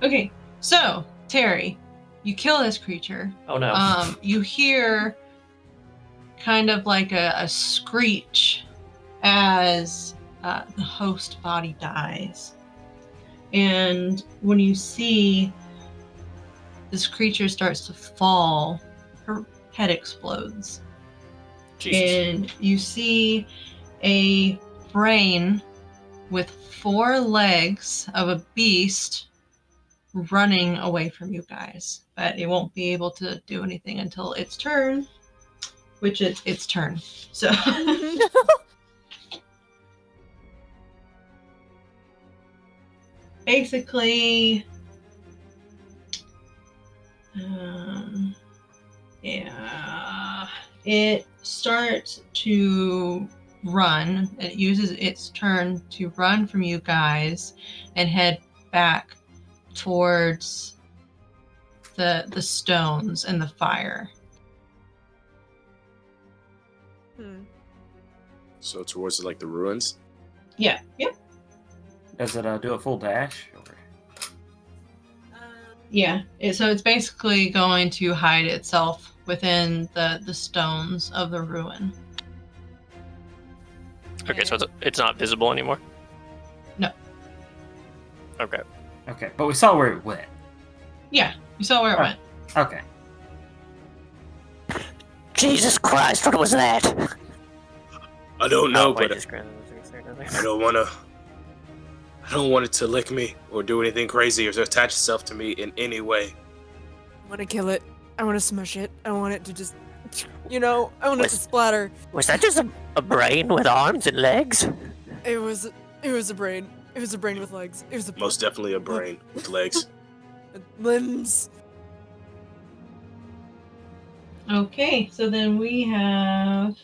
Speaker 1: Okay, so Terry, you kill this creature.
Speaker 3: Oh no.
Speaker 1: You hear kind of like a screech as the host body dies. And when you see this creature starts to fall, her head explodes.
Speaker 3: Jesus.
Speaker 1: And you see a brain with 4 legs of a beast running away from you guys. But it won't be able to do anything until its turn, which is its turn. So basically, yeah, it starts to run. It uses its turn to run from you guys and head back towards the stones and the fire.
Speaker 2: So towards like the ruins.
Speaker 1: Yeah. Yep.
Speaker 5: Does it do a full dash? Or...
Speaker 1: Yeah. So it's basically going to hide itself within the stones of the ruin.
Speaker 3: Okay, so it's not visible anymore?
Speaker 1: No.
Speaker 3: Okay.
Speaker 5: Okay, but we saw where it went.
Speaker 1: Yeah. You saw where it went.
Speaker 5: Okay.
Speaker 3: Jesus Christ, what was that?
Speaker 2: I don't know, but
Speaker 3: just
Speaker 2: I don't want it to lick me or do anything crazy or to attach itself to me in any way.
Speaker 4: I want to kill it. I want to smush it. I want it to just, I want it to splatter.
Speaker 3: Was that just a brain with arms and legs?
Speaker 4: It was a brain. It was a brain with legs. It was
Speaker 2: Most definitely a brain with legs.
Speaker 4: limbs.
Speaker 1: Okay, so then we have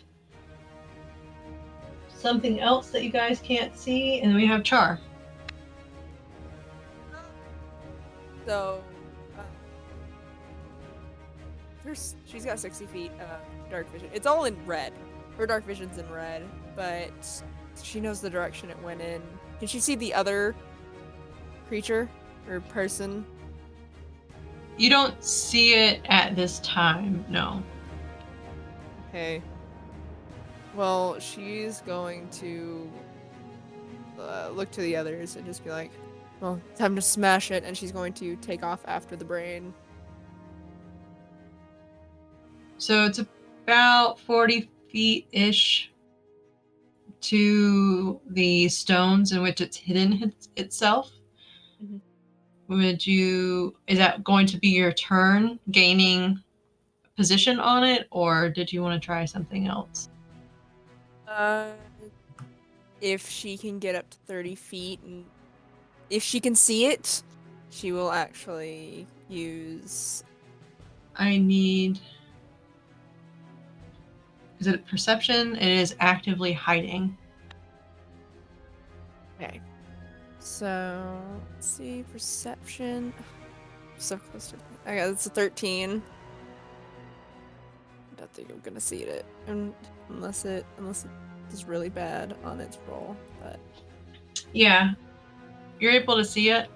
Speaker 1: something else that you guys can't see, and we have Char.
Speaker 4: So, she's got 60 feet of dark vision. It's all in red. Her dark vision's in red, but she knows the direction it went in. Can she see the other creature or person?
Speaker 1: You don't see it at this time, no.
Speaker 4: Okay. Well, she's going to look to the others and just be like, well, time to smash it, and she's going to take off after the brain.
Speaker 1: So it's about 40 feet-ish to the stones in which it's hidden itself.
Speaker 4: Mhm.
Speaker 1: Is that going to be your turn gaining position on it, or did you want to try something else?
Speaker 4: If she can get up to 30 feet, and if she can see it, she will actually use...
Speaker 1: Is it perception? It is actively hiding.
Speaker 4: Okay. So, let's see, perception. So close to... Okay, it's a 13. I don't think I'm gonna see it, unless it is really bad on its roll. But
Speaker 1: Yeah, you're able to see it.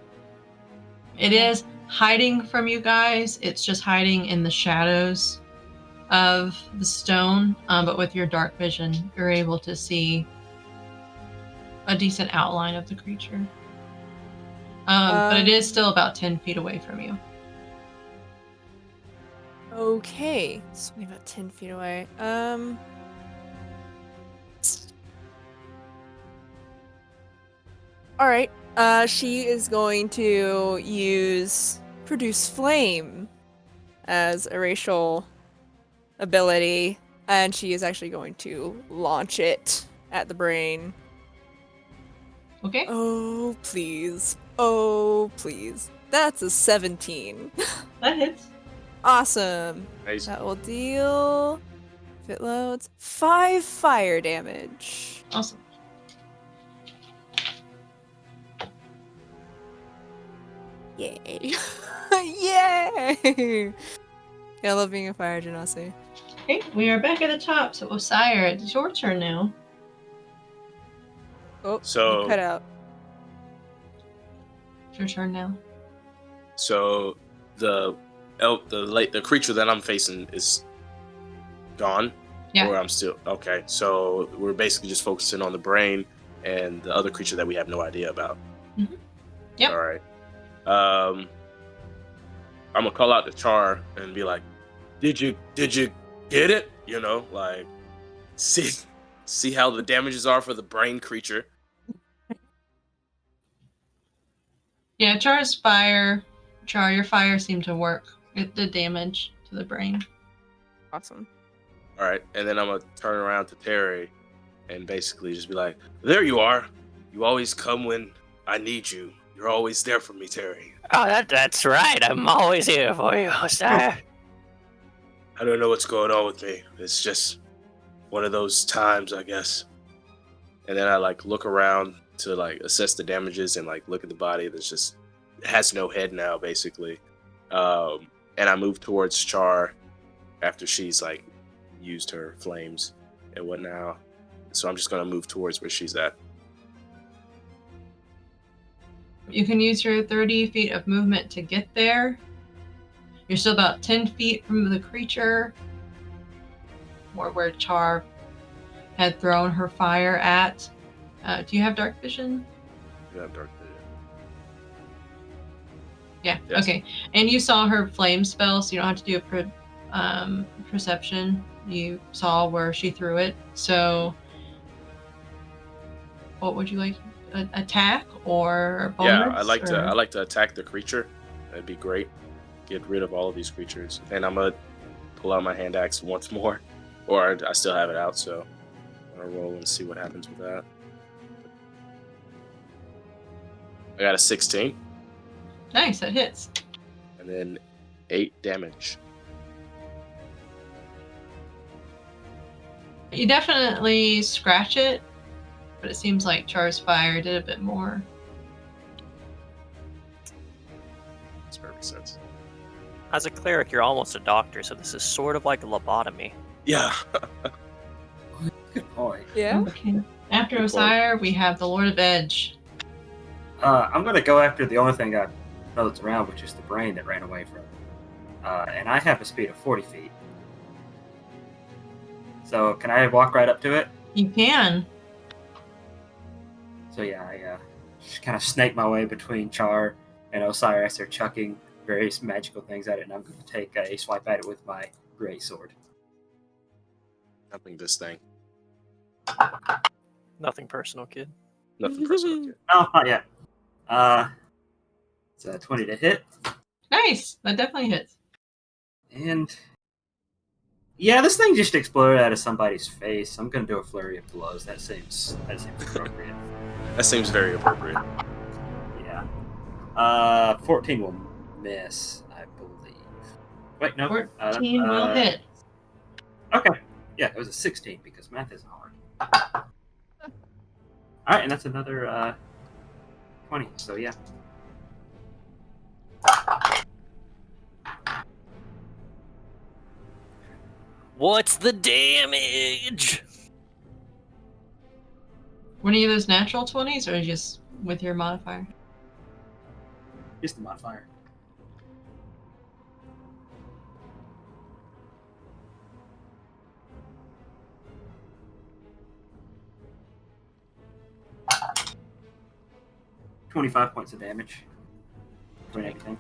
Speaker 1: It is hiding from you guys. It's just hiding in the shadows of the stone, but with your dark vision, you're able to see a decent outline of the creature. But it is still about 10 feet away from you.
Speaker 4: okay, it's only about 10 feet away. All right. She is going to use Produce Flame as a racial ability, and she is actually going to launch it at the brain.
Speaker 1: Okay.
Speaker 4: Oh, please. Oh, please. That's a 17.
Speaker 1: That hits.
Speaker 4: Awesome.
Speaker 2: Nice.
Speaker 4: That will deal, if it loads, 5 fire damage.
Speaker 1: Awesome.
Speaker 4: Yay. Yay! Yeah, I love being a fire genasi.
Speaker 1: Okay, we are back at the top. So Osire, it's your turn now.
Speaker 4: Oh,
Speaker 2: So-
Speaker 4: you cut out.
Speaker 1: It's your turn now.
Speaker 2: So the creature that I'm facing is gone.
Speaker 1: Yeah.
Speaker 2: Or I'm still okay. So we're basically just focusing on the brain and the other creature that we have no idea about.
Speaker 1: Mhm. Yep.
Speaker 2: All right. I'm gonna call out to Char and be like, "Did you get it? Like, see how the damages are for the brain creature."
Speaker 1: Yeah, Char's fire. Char, your fire seemed to work. It did damage to the brain.
Speaker 4: Awesome.
Speaker 2: All right, and then I'm gonna turn around to Terry and basically just be like, "There you are. You always come when I need you. You're always there for me, Terry."
Speaker 3: Oh, that's right. I'm always here for you, sir.
Speaker 2: I don't know what's going on with me. It's just one of those times, I guess. And then I look around to assess the damages and look at the body that's it has no head now, basically. And I move towards Char after she's used her flames and whatnot. So I'm just gonna move towards where she's at.
Speaker 1: You can use your 30 feet of movement to get there. You're still about 10 feet from the creature, or where Char had thrown her fire at. Do you have dark vision?
Speaker 2: You have dark vision.
Speaker 1: Yeah.
Speaker 2: Yes.
Speaker 1: Okay. And you saw her flame spell, so you don't have to do a perception. You saw where she threw it. So, what would you like? Attack or bonus?
Speaker 2: Yeah, I
Speaker 1: or...
Speaker 2: like to attack the creature. That'd be great. Get rid of all of these creatures, and I'm gonna pull out my hand axe once more, or I still have it out. So I'm gonna roll and see what happens with that. I got a 16,
Speaker 1: Nice, that hits.
Speaker 2: and then 8 damage.
Speaker 1: You definitely scratch it, but it seems like Char's fire did a bit more.
Speaker 2: Makes perfect sense.
Speaker 3: As a cleric, you're almost a doctor, so this is sort of like a lobotomy.
Speaker 2: Yeah.
Speaker 5: Good point.
Speaker 4: Yeah.
Speaker 1: Okay. After
Speaker 2: Good
Speaker 1: Osiris, we have the Lord of Edge.
Speaker 5: I'm gonna go after the only thing I know that's around, which is the brain that ran away from. And I have a speed of 40 feet. So can I walk right up to it?
Speaker 1: You can.
Speaker 5: So yeah, I just kind of snake my way between Char and Osiris. They're chucking various magical things at it, and I'm going to take a swipe at it with my gray sword.
Speaker 2: Jumping this thing.
Speaker 3: Nothing personal, kid.
Speaker 2: Nothing personal. Kid.
Speaker 5: No, not yet. It's a 20 to hit,
Speaker 1: Nice. That definitely hits.
Speaker 5: and yeah, this thing just exploded out of somebody's face. I'm going to do a flurry of blows. That seems appropriate.
Speaker 2: That seems very appropriate.
Speaker 5: Yeah. 14 will miss, I believe. Wait, no.
Speaker 1: 14 will hit.
Speaker 5: Okay. Yeah, it was a 16 because math isn't hard. Alright, and that's another 20, so yeah.
Speaker 3: What's the damage?
Speaker 1: Were any of those natural 20s or just with your modifier?
Speaker 5: Just the modifier. $25 points of damage. Between everything.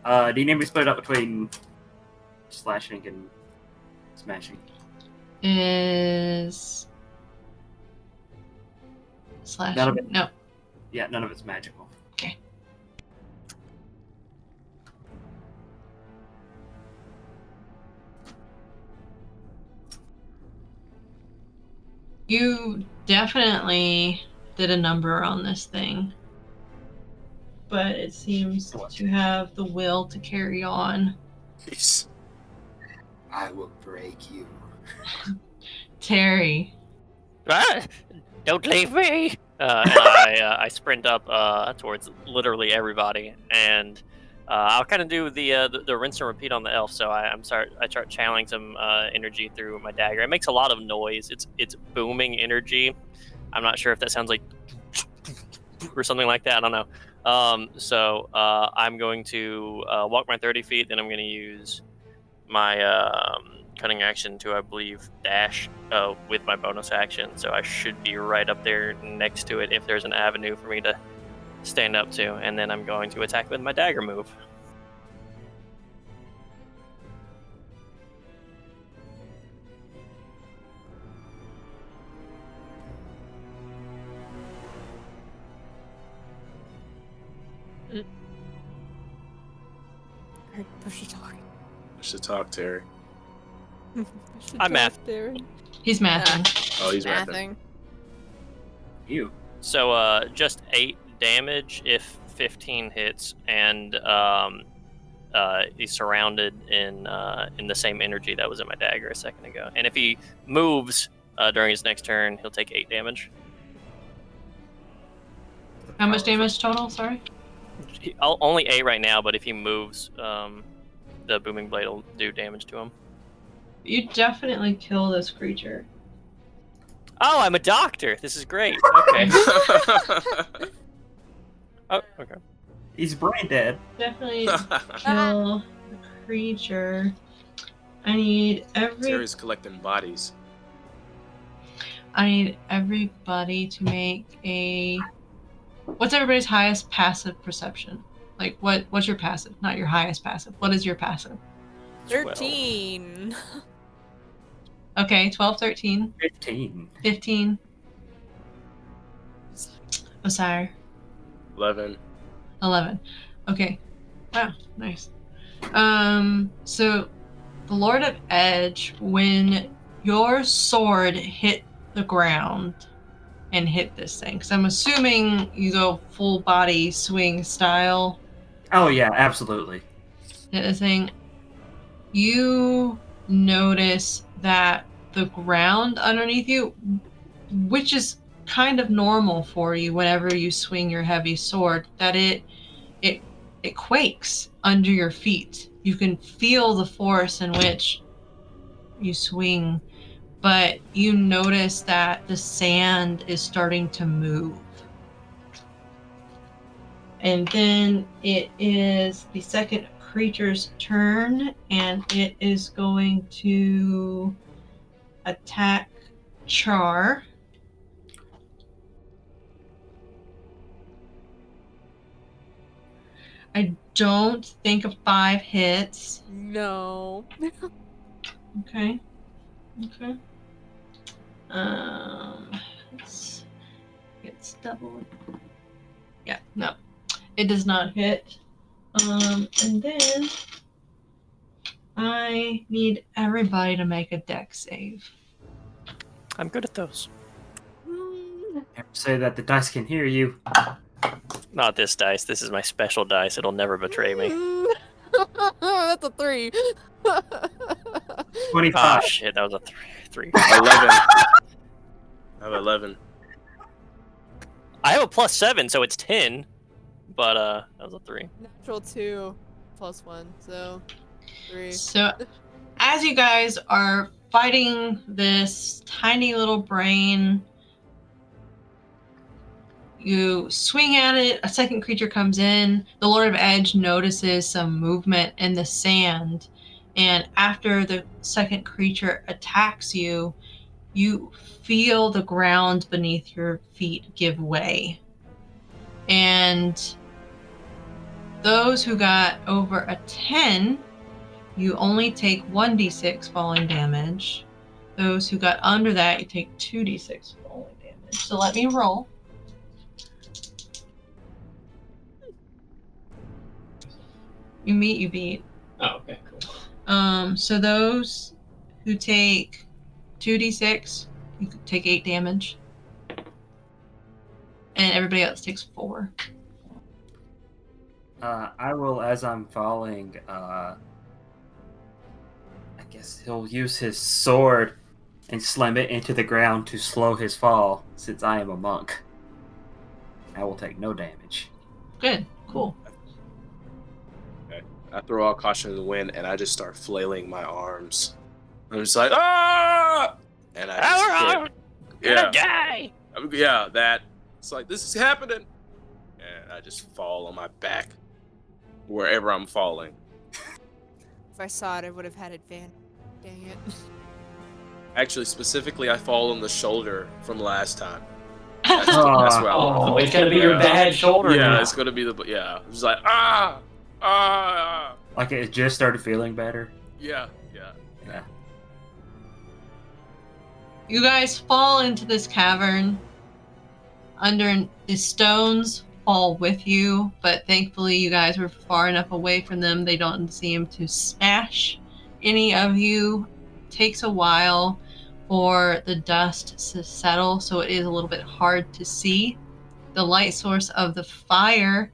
Speaker 5: Do you need me to split it up between slashing and smashing?
Speaker 1: Is slashing?
Speaker 5: None of it.
Speaker 1: No.
Speaker 5: Yeah, none of it's magical.
Speaker 1: Okay. You definitely did a number on this thing, but it seems to have the will to carry on.
Speaker 2: Jeez.
Speaker 5: I will break you.
Speaker 1: Terry.
Speaker 3: Ah, don't leave me! And I sprint up towards literally everybody, and I'll kind of do the rinse and repeat on the elf. So I start channeling some energy through my dagger. It makes a lot of noise. It's booming energy. I'm not sure if that sounds like or something like that. I don't know. So I'm going to walk my 30 feet. Then I'm going to use my cutting action to, I believe, dash with my bonus action. So I should be right up there next to it if there's an avenue for me to stand up to. And then I'm going to attack with my dagger move.
Speaker 4: Push to talk.
Speaker 2: Push to talk, Terry.
Speaker 3: I'm math.
Speaker 1: He's mathing.
Speaker 2: Oh, he's mathing.
Speaker 4: Mathing.
Speaker 5: You.
Speaker 3: So just 8 damage if 15 hits, and he's surrounded in the same energy that was in my dagger a second ago. And if he moves during his next turn, he'll take 8 damage.
Speaker 1: How much damage total? Sorry.
Speaker 3: Only 8 right now, but if he moves, the booming blade will do damage to him.
Speaker 1: You definitely kill this creature.
Speaker 3: Oh, I'm a doctor. This is great. Okay. Oh, okay.
Speaker 5: He's brain dead.
Speaker 1: Definitely kill the creature. I need
Speaker 2: Terry's collecting bodies.
Speaker 1: I need everybody to make a... What's everybody's highest passive perception? Like, what's your passive? Not your highest passive. What is your passive?
Speaker 4: 13.
Speaker 1: Okay, 12, 13,
Speaker 5: 15.
Speaker 1: 15. Osire,
Speaker 2: 11.
Speaker 1: 11. Okay. Wow, nice. So the Lord of Edge, when your sword hit the ground and hit this thing, because I'm assuming you go full body swing style,
Speaker 5: Oh yeah, absolutely.
Speaker 1: hit the thing, you notice that the ground underneath you, which is kind of normal for you whenever you swing your heavy sword, that it quakes under your feet. You can feel the force in which you swing, but you notice that the sand is starting to move. And then it is the second creature's turn, and it is going to attack Char. I don't think a 5 hits.
Speaker 4: No.
Speaker 1: Okay. Okay. It's double. Yeah, no. It does not hit. And then I need everybody to make a dex save.
Speaker 3: I'm good at those.
Speaker 5: Never say that the dice can hear you.
Speaker 3: Not this dice. This is my special dice. It'll never betray me.
Speaker 4: That's a 3.
Speaker 5: 25.
Speaker 3: Ah, shit. That was a 3.
Speaker 2: 11. I have 11.
Speaker 3: I have a +7, so it's 10. But that was a 3.
Speaker 4: Natural 2 plus 1, so 3.
Speaker 1: So, as you guys are fighting this tiny little brain, you swing at it, a second creature comes in, the Lord of Edge notices some movement in the sand, and after the second creature attacks you, you feel the ground beneath your feet give way. And those who got over a 10, you only take 1d6 falling damage. Those who got under that, you take 2d6 falling damage. So let me roll. You meet, you beat.
Speaker 6: Oh, okay, cool.
Speaker 1: So those who take 2d6, you could take 8 damage. And everybody else takes 4.
Speaker 5: I will, as I'm falling, I guess he'll use his sword and slam it into the ground to slow his fall, since I am a monk. I will take no damage.
Speaker 1: Good, cool.
Speaker 2: I throw out caution to the wind and I just start flailing my arms. I'm just like, ah! And I just
Speaker 3: Gonna die!
Speaker 2: Yeah, that. It's like, this is happening. And I just fall on my back wherever I'm falling.
Speaker 4: If I saw it, I would have had advantage. Dang it.
Speaker 2: Actually, specifically, I fall on the shoulder from last time. That's where I'm.
Speaker 6: Oh, it's gonna be your bad shoulder
Speaker 2: Yeah,
Speaker 6: now.
Speaker 2: it's gonna be the. Yeah, it's like, ah! Ah!
Speaker 5: Like it just started feeling better.
Speaker 2: Yeah.
Speaker 5: Yeah.
Speaker 1: You guys fall into this cavern. Under the stones fall with you, but thankfully you guys were far enough away from them. They don't seem to smash any of you. It takes a while for the dust to settle, so it is a little bit hard to see. The light source of the fire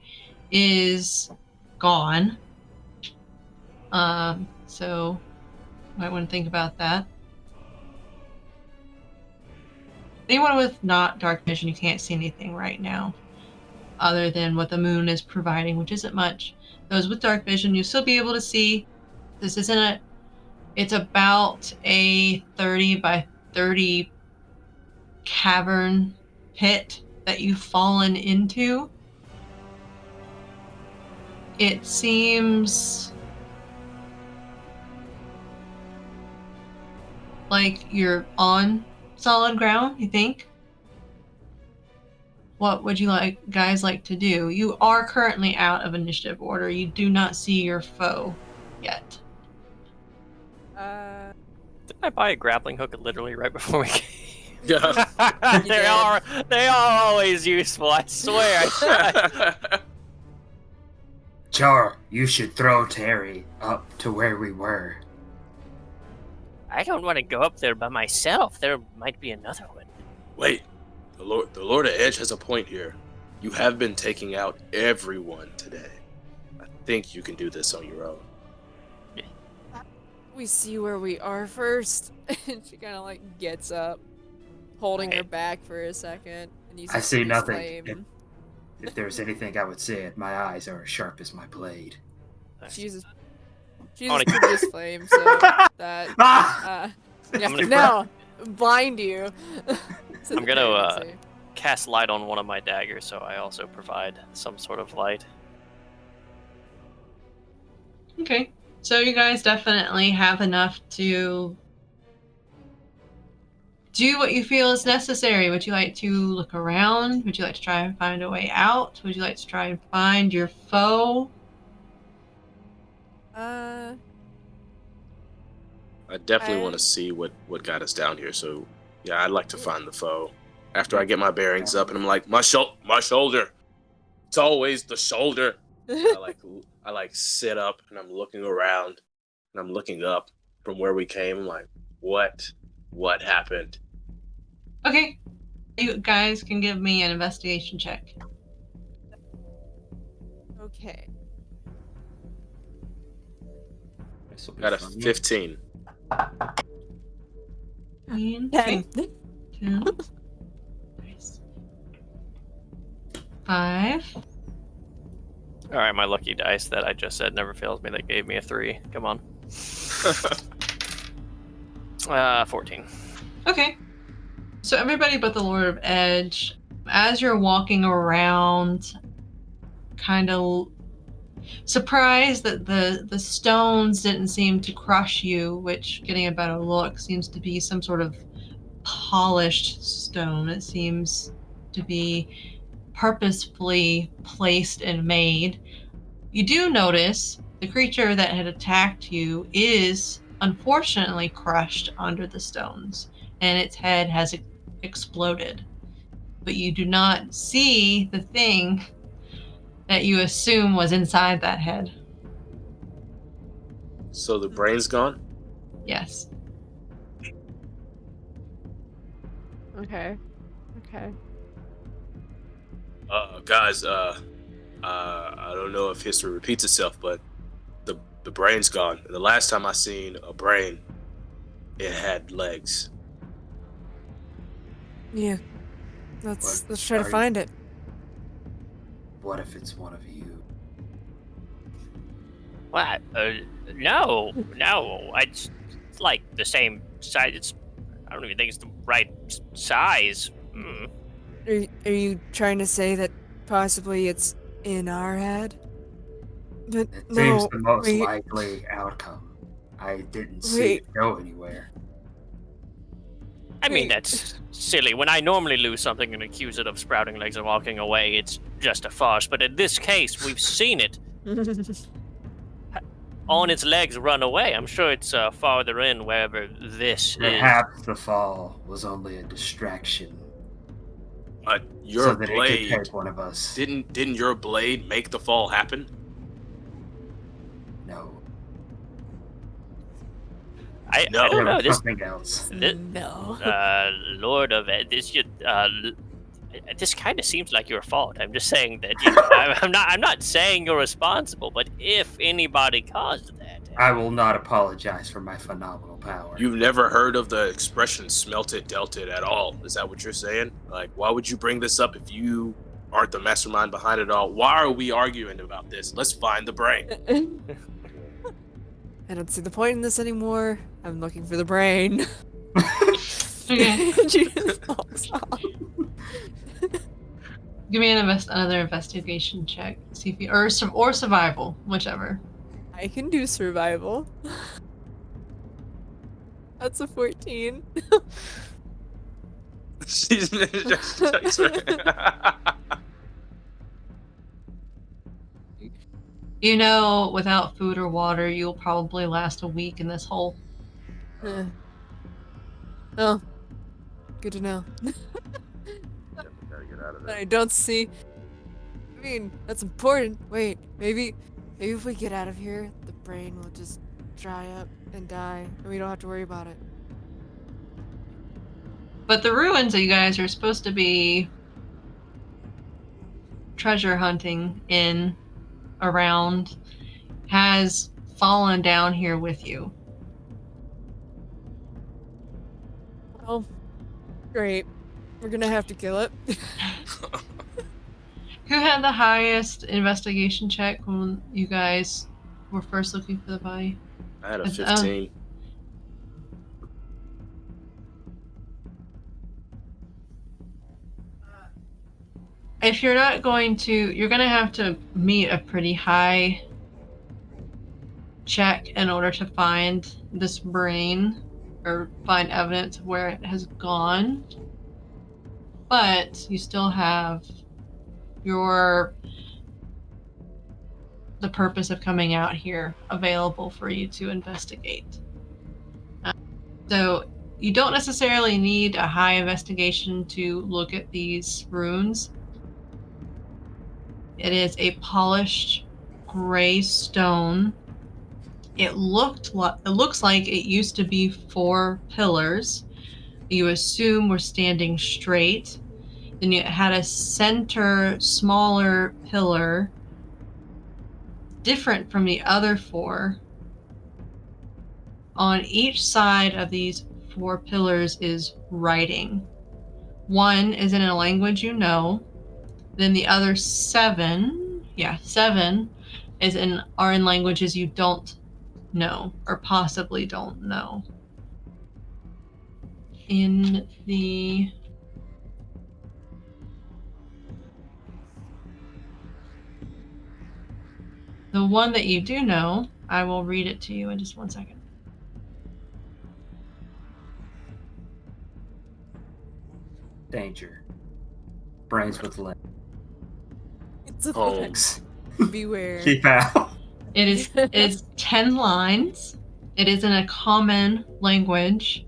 Speaker 1: is gone. So you might want to think about that. Anyone with not dark vision, you can't see anything right now other than what the moon is providing, which isn't much. Those with dark vision, you'll still be able to see. This isn't it's about a 30 by 30 cavern pit that you've fallen into. It seems like you're on solid ground, you think? what would you guys like to do? You are currently out of initiative order. You do not see your foe yet.
Speaker 3: Did I buy a grappling hook literally right before we came?
Speaker 2: Yeah.
Speaker 3: they are always useful, I swear.
Speaker 5: Char, you should throw Terry up to where we were.
Speaker 3: I don't want to go up there by myself. There might be another one.
Speaker 2: Wait, the Lord of Edge has a point here. You have been taking out everyone today. I think you can do this on your own.
Speaker 4: We see where we are first. And she kind of like gets up, holding her back for a second. And you
Speaker 5: I see
Speaker 4: this
Speaker 5: nothing.
Speaker 4: flame.
Speaker 5: If there's anything I would say it, my eyes are as sharp as my blade.
Speaker 4: She uses
Speaker 3: wanna-
Speaker 4: previous flame, so that yeah,
Speaker 3: I'm gonna-
Speaker 4: no, blind you. So
Speaker 3: I'm gonna cast light on one of my daggers, so I also provide some sort of light.
Speaker 1: Okay. So you guys definitely have enough to do what you feel is necessary. Would you like to look around? Would you like to try and find a way out? Would you like to try and find your foe?
Speaker 2: I definitely want to see what got us down here. So, yeah, I'd like to find the foe. After I get my bearings up, and I'm like, my shoulder. It's always the shoulder. I sit up, and I'm looking around, and I'm looking up from where we came. I'm like, what happened?
Speaker 1: Okay. You guys can give me an investigation check.
Speaker 4: Okay.
Speaker 5: This'll be
Speaker 2: Got a
Speaker 5: fun.
Speaker 2: 15.
Speaker 1: 10.
Speaker 4: 10.
Speaker 1: 10. Nice. 5.
Speaker 3: All right, my lucky dice that I just said never fails me. That gave me a 3. Come on. 14.
Speaker 1: Okay. So everybody but the Lord of Edge, as you're walking around, kind of surprised that the stones didn't seem to crush you, which, getting a better look, seems to be some sort of polished stone. It seems to be purposefully placed and made. You do notice the creature that had attacked you is unfortunately crushed under the stones, and its head has exploded. But you do not see the thing that you assume was inside that head.
Speaker 2: So the brain's gone?
Speaker 1: Yes.
Speaker 4: Okay.
Speaker 2: Guys, I don't know if history repeats itself, but the brain's gone. And the last time I seen a brain, it had legs.
Speaker 4: Yeah. Let's
Speaker 5: What
Speaker 4: try to
Speaker 5: are you-
Speaker 4: find it.
Speaker 5: What if it's one of you?
Speaker 3: What? No. It's like the same size. I don't even think it's the right size.
Speaker 4: Are you trying to say that possibly it's in our head? But
Speaker 5: It
Speaker 4: no,
Speaker 5: seems the most
Speaker 4: wait.
Speaker 5: likely outcome. I didn't see
Speaker 4: Wait.
Speaker 5: it go anywhere.
Speaker 3: I mean,
Speaker 4: Wait.
Speaker 3: that's silly. When I normally lose something and accuse it of sprouting legs and walking away, it's just a farce. But in this case, we've seen it on its legs run away. I'm sure it's farther in wherever this is.
Speaker 5: Perhaps the fall was only a distraction,
Speaker 2: Your
Speaker 5: so that it
Speaker 2: blade
Speaker 5: could take one of us.
Speaker 2: didn't your blade make the fall happen?
Speaker 5: No.
Speaker 3: I
Speaker 2: No.
Speaker 3: don't know.
Speaker 5: There was
Speaker 3: This
Speaker 5: something else.
Speaker 4: No.
Speaker 3: Lord of it, this kind of seems like your fault. I'm just saying that I'm not saying you're responsible, but if anybody caused that,
Speaker 5: I will not apologize for my phenomenal power.
Speaker 2: You've never heard of the expression "smelt it, dealt it" at all? Is that what you're saying? Like, why would you bring this up if you aren't the mastermind behind it all? Why are we arguing about this? Let's find the brain.
Speaker 4: I don't see the point in this anymore. I'm looking for the brain.
Speaker 1: Okay.
Speaker 4: She just walks off.
Speaker 1: Give me another investigation check. See if you or survival, whichever.
Speaker 4: I can do survival. That's a 14.
Speaker 2: She's
Speaker 1: You know, without food or water, you'll probably last a week in this hole.
Speaker 4: Oh, good to know.
Speaker 2: Gotta get out of
Speaker 4: I
Speaker 2: there.
Speaker 4: don't see. I mean, that's important. Wait, maybe if we get out of here, the brain will just dry up and die, and we don't have to worry about it.
Speaker 1: But the ruins that you guys are supposed to be treasure hunting in, around, has fallen down here with you.
Speaker 4: Oh, great. We're gonna have to kill it.
Speaker 1: Who had the highest investigation check when you guys were first looking for the body?
Speaker 2: I had a
Speaker 1: It's,
Speaker 2: 15.
Speaker 1: If you're not going to, you're going to have to meet a pretty high check in order to find this brain or find evidence of where it has gone. But you still have the purpose of coming out here available for you to investigate. So you don't necessarily need a high investigation to look at these runes. It is a polished gray stone. It looks like it used to be 4 pillars. You assume were standing straight. Then you had a center, smaller pillar, different from the other 4. On each side of these 4 pillars is writing. 1 is in a language you know. Then the other 7 are in languages you don't know or possibly don't know. In the one that you do know, I will read it to you in just 1 second.
Speaker 5: Danger. Brains with lead.
Speaker 4: It's a
Speaker 2: Homes.
Speaker 4: Beware.
Speaker 5: Keep out.
Speaker 1: It is 10 lines. It is in a common language.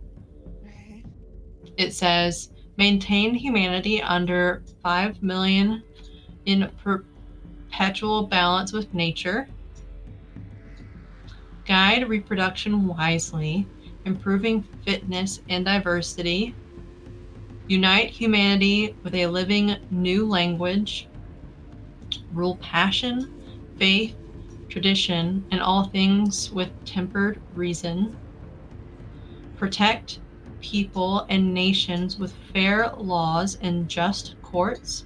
Speaker 1: It says, maintain humanity under 5 million in perpetual balance with nature. Guide reproduction wisely, improving fitness and diversity. Unite humanity with a living new language. Rule passion, faith, tradition, and all things with tempered reason. Protect people and nations with fair laws and just courts.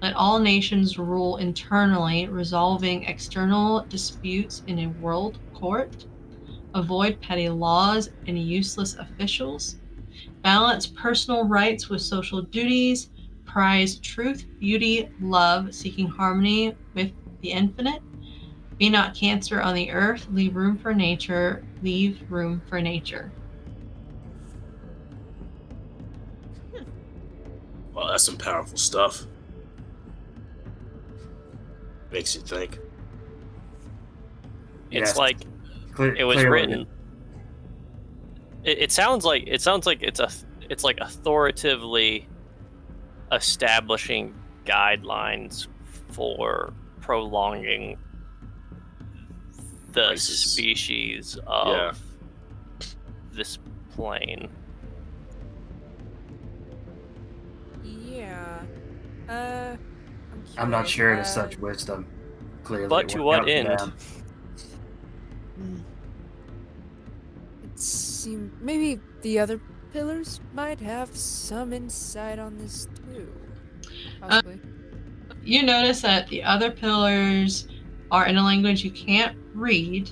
Speaker 1: Let all nations rule internally, resolving external disputes in a world court. Avoid petty laws and useless officials. Balance personal rights with social duties. Prize truth, beauty, love, seeking harmony with the infinite. Be not cancer on the earth. Leave room for nature. Leave room for nature.
Speaker 2: Well, that's some powerful stuff. Makes you think.
Speaker 3: It's
Speaker 5: Yes.
Speaker 3: like it was written. It sounds like it's like authoritatively establishing guidelines for prolonging the
Speaker 2: Races.
Speaker 3: species of this plane.
Speaker 4: Yeah.
Speaker 5: I'm not
Speaker 4: curious,
Speaker 5: sure it is such wisdom. Clearly,
Speaker 3: But
Speaker 5: it
Speaker 3: to
Speaker 5: worked
Speaker 3: what
Speaker 5: out for
Speaker 3: end?
Speaker 5: them.
Speaker 4: It seemed maybe the other pillars might have some insight on this too. Possibly.
Speaker 1: You notice that the other pillars are in a language you can't read,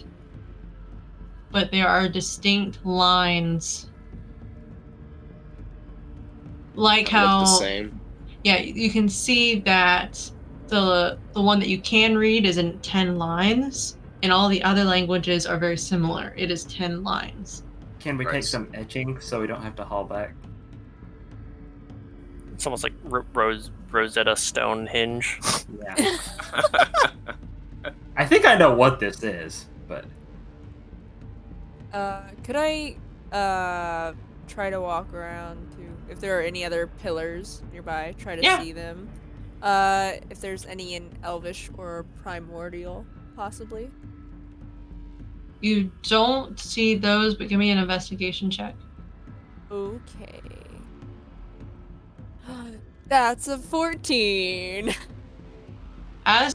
Speaker 1: but there are distinct lines. Like
Speaker 2: Look
Speaker 1: how
Speaker 2: the same.
Speaker 1: yeah, you can see that the one that you can read is in 10 lines, and all the other languages are very similar. It is 10 lines.
Speaker 5: Can we take
Speaker 2: Right.
Speaker 5: some etching so we don't have to haul back?
Speaker 3: It's almost like Rosetta Stone hinge.
Speaker 5: Yeah. I think I know what this is, but
Speaker 4: Could I try to walk around to if there are any other pillars nearby, try to
Speaker 1: Yeah.
Speaker 4: see them. If there's any in Elvish or Primordial, possibly.
Speaker 1: You don't see those, but give me an investigation check.
Speaker 4: Okay. That's a 14.
Speaker 1: As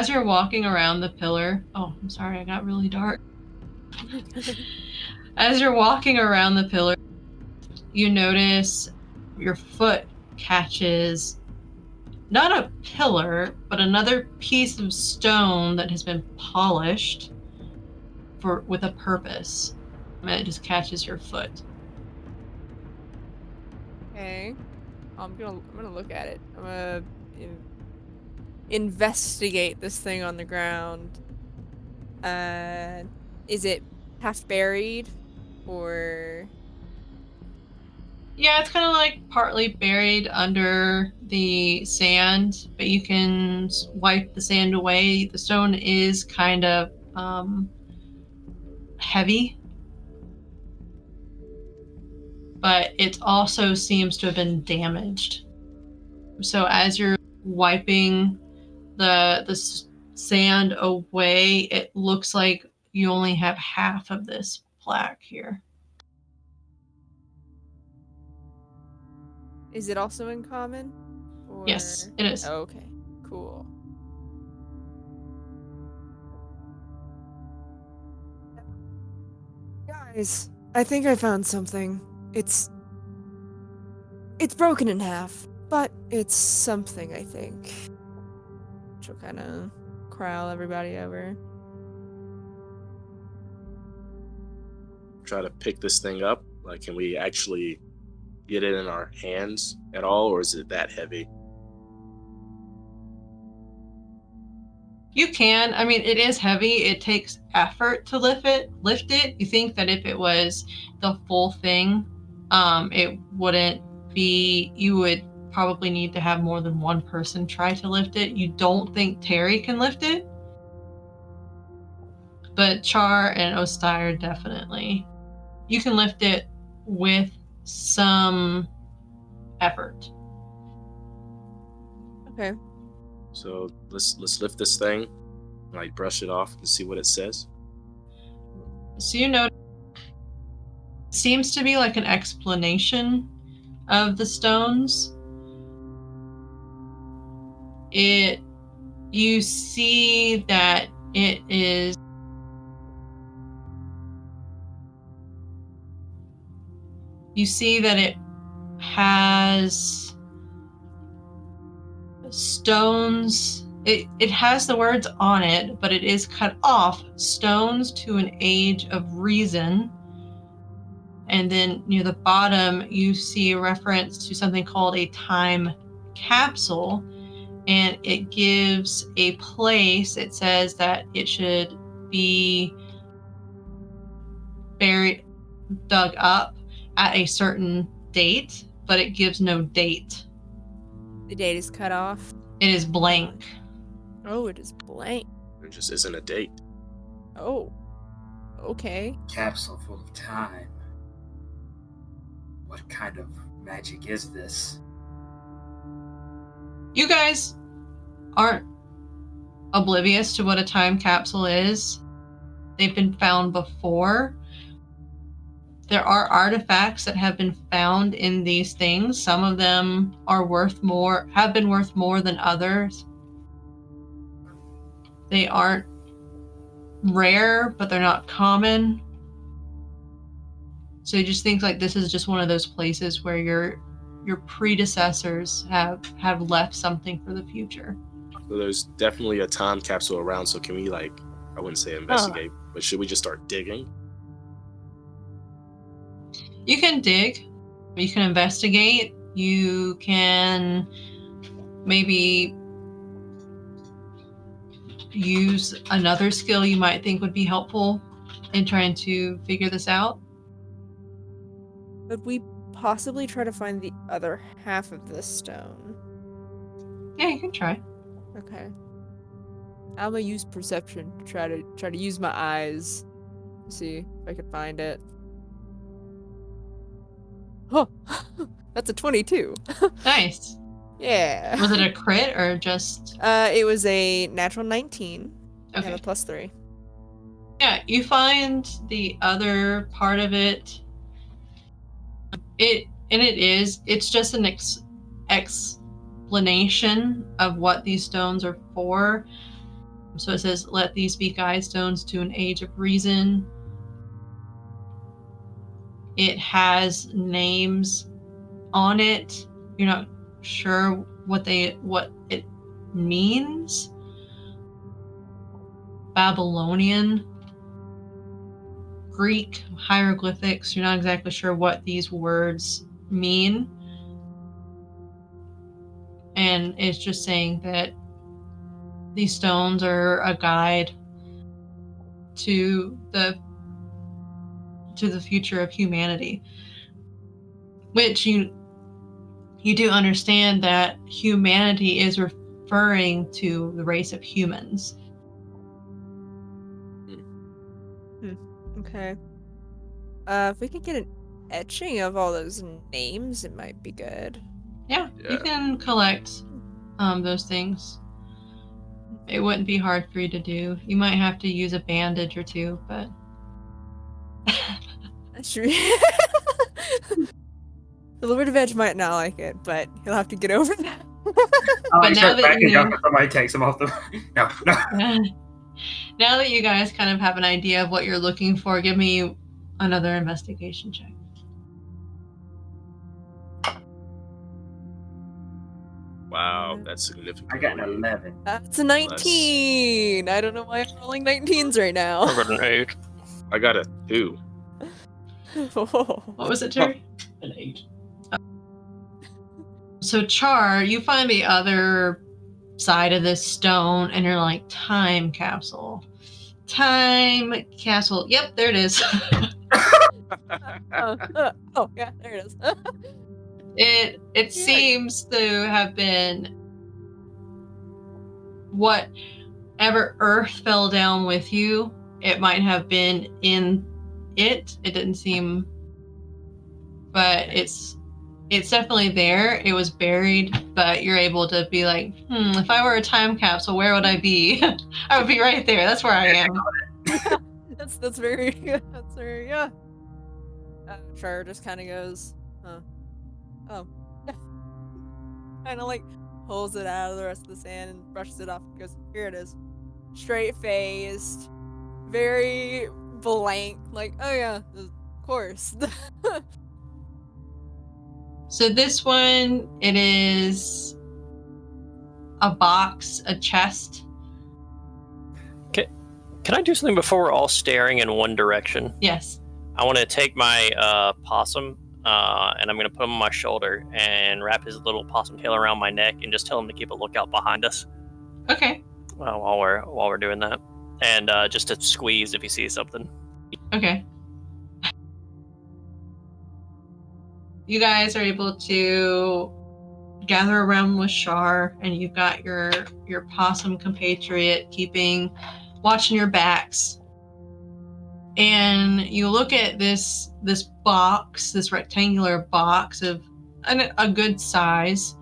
Speaker 1: you're walking around the pillar, oh, I'm sorry, I got really dark. As you're walking around the pillar, you notice your foot catches not a pillar, but another piece of stone that has been polished with a purpose. And it just catches your foot.
Speaker 4: Okay. I'm gonna look at it. I'm gonna investigate this thing on the ground. Is it half buried, or?
Speaker 1: Yeah, it's kind of like partly buried under the sand, but you can wipe the sand away. The stone is kind of heavy, but it also seems to have been damaged. So as you're wiping the sand away, it looks like you only have half of this plaque here.
Speaker 4: Is it also in common? Or...
Speaker 1: Yes, it is.
Speaker 4: Okay, cool. Guys, I think I found something. It's broken in half, but it's something, I think. She'll kind of corral everybody over.
Speaker 2: Try to pick this thing up. Like, can we actually get it in our hands at all, or is it that heavy?
Speaker 1: You can. I mean, it is heavy. It takes effort to lift it. You think that if it was the full thing, it wouldn't be, you would probably need to have more than one person try to lift it. You don't think Terry can lift it, but Char and Ostyr definitely. You can lift it with some effort.
Speaker 4: Okay.
Speaker 2: So let's lift this thing, like brush it off and see what it says.
Speaker 1: So you know, it seems to be like an explanation of the stones. You see that it is it has stones. It has the words on it, but it is cut off, stones to an age of reason. And then near the bottom, you see a reference to something called a time capsule, and it gives a place. It says that it should be dug up at a certain date, but it gives no date.
Speaker 4: The date is cut off.
Speaker 1: It is blank.
Speaker 4: Oh, it is blank.
Speaker 2: There just isn't a date.
Speaker 4: Oh. Okay.
Speaker 5: capsule full of time. What kind of magic is this?
Speaker 1: You guys aren't oblivious to what a time capsule is. They've been found before. There are artifacts that have been found in these things. Some of them are have been worth more than others. They aren't rare, but they're not common. So you just think like this is just one of those places where your predecessors have left something for the future.
Speaker 2: So there's definitely a time capsule around. So can we, like, I wouldn't say investigate, but should we just start digging?
Speaker 1: You can dig, you can investigate, you can maybe use another skill you might think would be helpful in trying to figure this out.
Speaker 4: Could we possibly try to find the other half of this stone.
Speaker 1: Yeah, you can try.
Speaker 4: Okay. I'm gonna use perception to try to use my eyes to see if I can find it. Oh, that's a 22.
Speaker 1: Nice.
Speaker 4: Yeah.
Speaker 1: Was it a crit or just?
Speaker 4: It was a natural 19.
Speaker 1: Okay.
Speaker 4: And a +3.
Speaker 1: Yeah, you find the other part of it. It's just an explanation of what these stones are for. So it says, let these be guide stones to an age of reason. It has names on it. You're not sure what it means. Babylonian, Greek hieroglyphics. You're not exactly sure what these words mean. And it's just saying that these stones are a guide to the future of humanity. Which you do understand that humanity is referring to the race of humans.
Speaker 4: Okay. If we could get an etching of all those names, it might be good.
Speaker 1: Yeah. You can collect those things. It wouldn't be hard for you to do. You might have to use a bandage or two, but
Speaker 4: That's true. The Lord of Edge might not like it, but he'll have to get over that.
Speaker 1: But now that you-
Speaker 5: somebody takes him off the. No.
Speaker 1: now that you guys kind of have an idea of what you're looking for, give me another investigation check.
Speaker 2: Wow, that's significant.
Speaker 5: I got an 11.
Speaker 4: That's a 19. I don't know why I'm rolling 19s right now.
Speaker 3: I got an 8.
Speaker 2: I got a 2.
Speaker 1: What was it, Terry?
Speaker 6: An 8.
Speaker 1: So Char, you find the other side of this stone and you're like, time capsule. Time capsule. Yep, there it is.
Speaker 4: Oh, yeah, there it is.
Speaker 1: It seems to have been whatever earth fell down with you, it might have been in it. It didn't seem, but it's definitely there. It was buried, but you're able to be like, if I were a time capsule, where would I be? I would be right there. That's where I am.
Speaker 4: That's very yeah. Char just kind of goes, oh. Kind of like pulls it out of the rest of the sand and brushes it off and goes, here it is. Straight faced, very blank, like, oh yeah, of course.
Speaker 1: So this one, it is a box, a chest.
Speaker 3: Can I do something before we're all staring in one direction?
Speaker 1: Yes.
Speaker 3: I want to take my possum and I'm going to put him on my shoulder and wrap his little possum tail around my neck and just tell him to keep a lookout behind us.
Speaker 1: Okay.
Speaker 3: While we're doing that, and just to squeeze if he sees something.
Speaker 1: Okay. You guys are able to gather around with Shar, and you've got your possum compatriot watching your backs. And you look at this box, this rectangular box of a good size.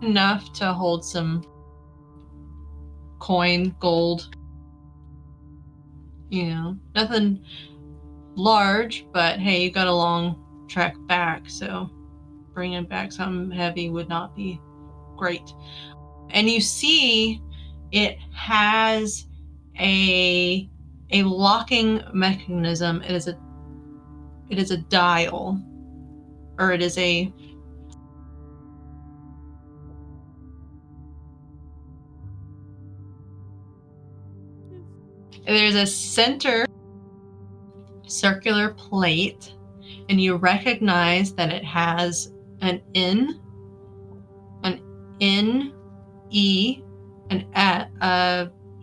Speaker 1: Enough to hold some coin, gold. You know, nothing large, but hey, you got a long trek back, so bringing back something heavy would not be great. And you see it has a locking mechanism. It is a dial, or it is a there's a center circular plate, and you recognize that it has an N, E, an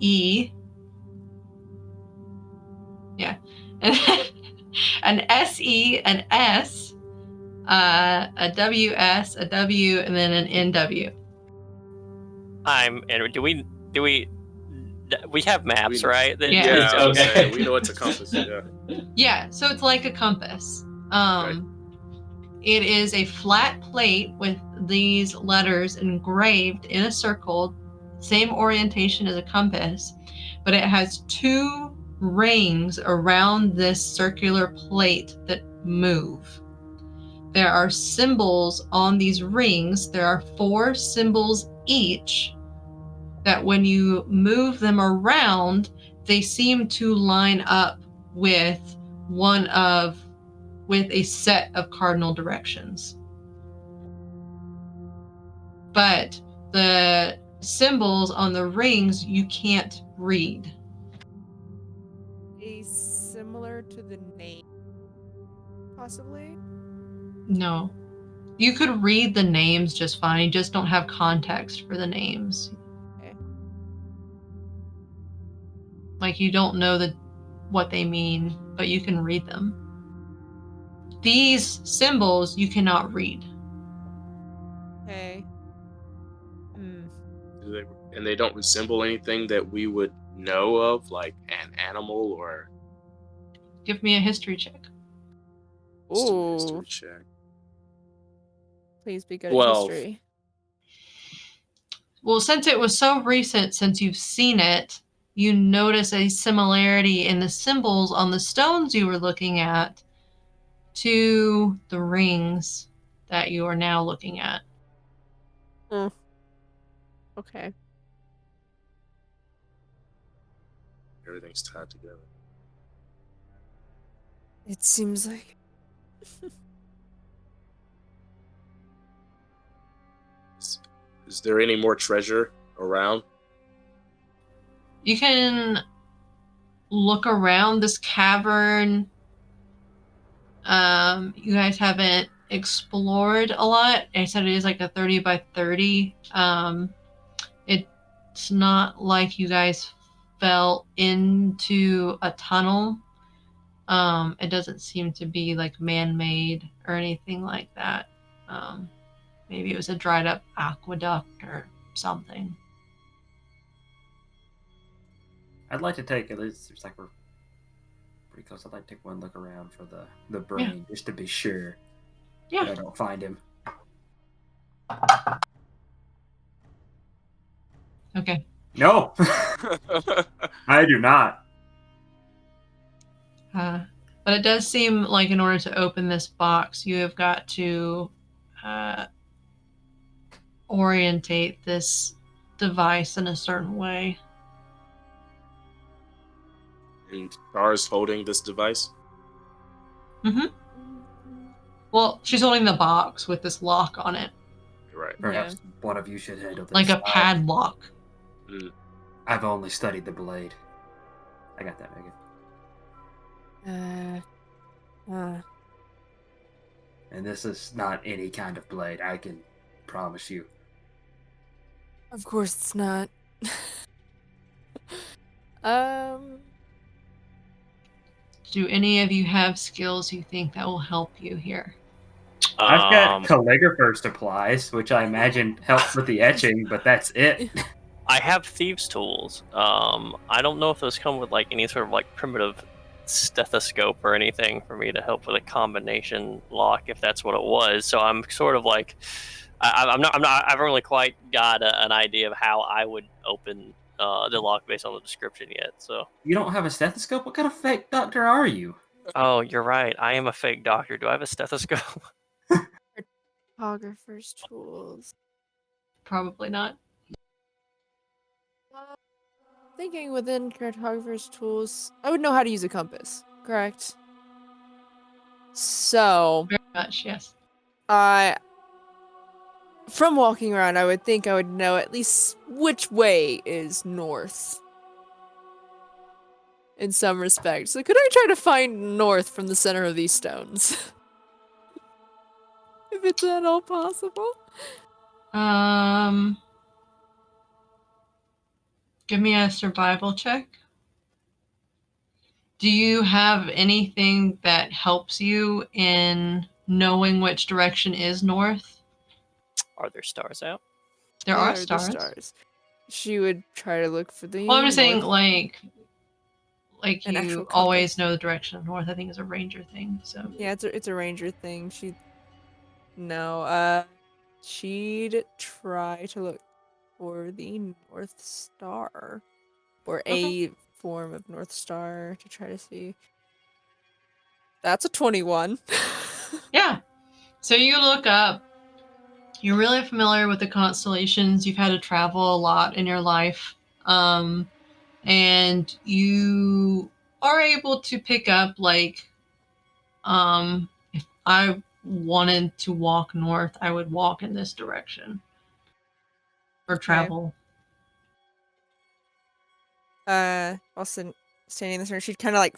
Speaker 1: E, an SE, an S, a WS, a W, and then an NW.
Speaker 3: And do we have maps, right?
Speaker 1: Yeah.
Speaker 2: Yeah, I was
Speaker 6: Okay.
Speaker 2: saying, we know it's a compass. Yeah.
Speaker 1: Yeah, so it's like a compass.
Speaker 2: Okay.
Speaker 1: It is a flat plate with these letters engraved in a circle, same orientation as a compass, but it has 2 rings around this circular plate that move. There are symbols on these rings. There are 4 symbols each that when you move them around, they seem to line up with a set of cardinal directions. But the symbols on the rings you can't read.
Speaker 4: Similar to the name, possibly?
Speaker 1: No. You could read the names just fine, you just don't have context for the names.
Speaker 4: Okay.
Speaker 1: Like you don't know what they mean, but you can read them. These symbols you cannot read.
Speaker 4: Okay.
Speaker 2: And they don't resemble anything that we would know of, like an animal or.
Speaker 1: Give me a history check.
Speaker 2: Let's do a
Speaker 4: Ooh.
Speaker 2: history check.
Speaker 4: Please be good
Speaker 2: 12.
Speaker 4: at history.
Speaker 1: Well, since it was so recent since you've seen it, you notice a similarity in the symbols on the stones you were looking at to the rings that you are now looking at.
Speaker 4: Okay.
Speaker 2: Everything's tied together.
Speaker 4: It seems like.
Speaker 2: Is there any more treasure around?
Speaker 1: You can look around this cavern. You guys haven't explored a lot. I said it is like a 30 by 30. It's not like you guys fell into a tunnel. It doesn't seem to be like man-made or anything like that. Maybe it was a dried up aqueduct or something.
Speaker 5: I'd like to take at least. It's like we're pretty close. I'd like to take one look around for the brain just to be sure that I don't find him.
Speaker 1: Okay.
Speaker 5: No, I do not.
Speaker 1: But it does seem like in order to open this box, you have got to orientate this device in a certain way.
Speaker 2: And Star's holding this device?
Speaker 1: Mm-hmm. Well, she's holding the box with this lock on it.
Speaker 2: Right.
Speaker 5: Perhaps one of you should handle this.
Speaker 1: Like a padlock.
Speaker 5: I've only studied the blade. I got that, Megan. And this is not any kind of blade, I can promise you.
Speaker 4: Of course it's not.
Speaker 1: Do any of you have skills you think that will help you here?
Speaker 5: I've got calligrapher supplies, which I imagine helps with the etching, but that's it.
Speaker 3: I have thieves' tools. I don't know if those come with like any sort of like primitive stethoscope or anything for me to help with a combination lock, if that's what it was. So I'm sort of like, I haven't really quite got an idea of how I would open the lock based on the description yet. So
Speaker 5: You don't have a stethoscope? What kind of fake doctor are you?
Speaker 3: Oh, you're right. I am a fake doctor. Do I have a stethoscope?
Speaker 4: Cartographer's tools.
Speaker 1: Probably not.
Speaker 4: Thinking within cartographer's tools, I would know how to use a compass, correct? So,
Speaker 1: Very much, yes.
Speaker 4: from walking around, I would think I would know at least which way is north. In some respects. So could I try to find north from the center of these stones? If it's at all possible.
Speaker 1: Give me a survival check. Do you have anything that helps you in knowing which direction is north?
Speaker 3: Are there stars out?
Speaker 1: There are
Speaker 4: the
Speaker 1: stars.
Speaker 4: She would try to look for the
Speaker 1: Well, I'm just saying,
Speaker 4: north-
Speaker 1: like
Speaker 4: An actual
Speaker 1: you always
Speaker 4: compass.
Speaker 1: know the direction of north. I think is a ranger thing. So
Speaker 4: Yeah, it's a ranger thing. She'd try to look for the North Star. Or a form of North Star to try to see. That's a 21.
Speaker 1: yeah. So you look up. You're really familiar with the constellations. You've had to travel a lot in your life. And you are able to pick up, like, if I wanted to walk north, I would walk in this direction. Or travel.
Speaker 4: Also standing in the center, she'd kind of like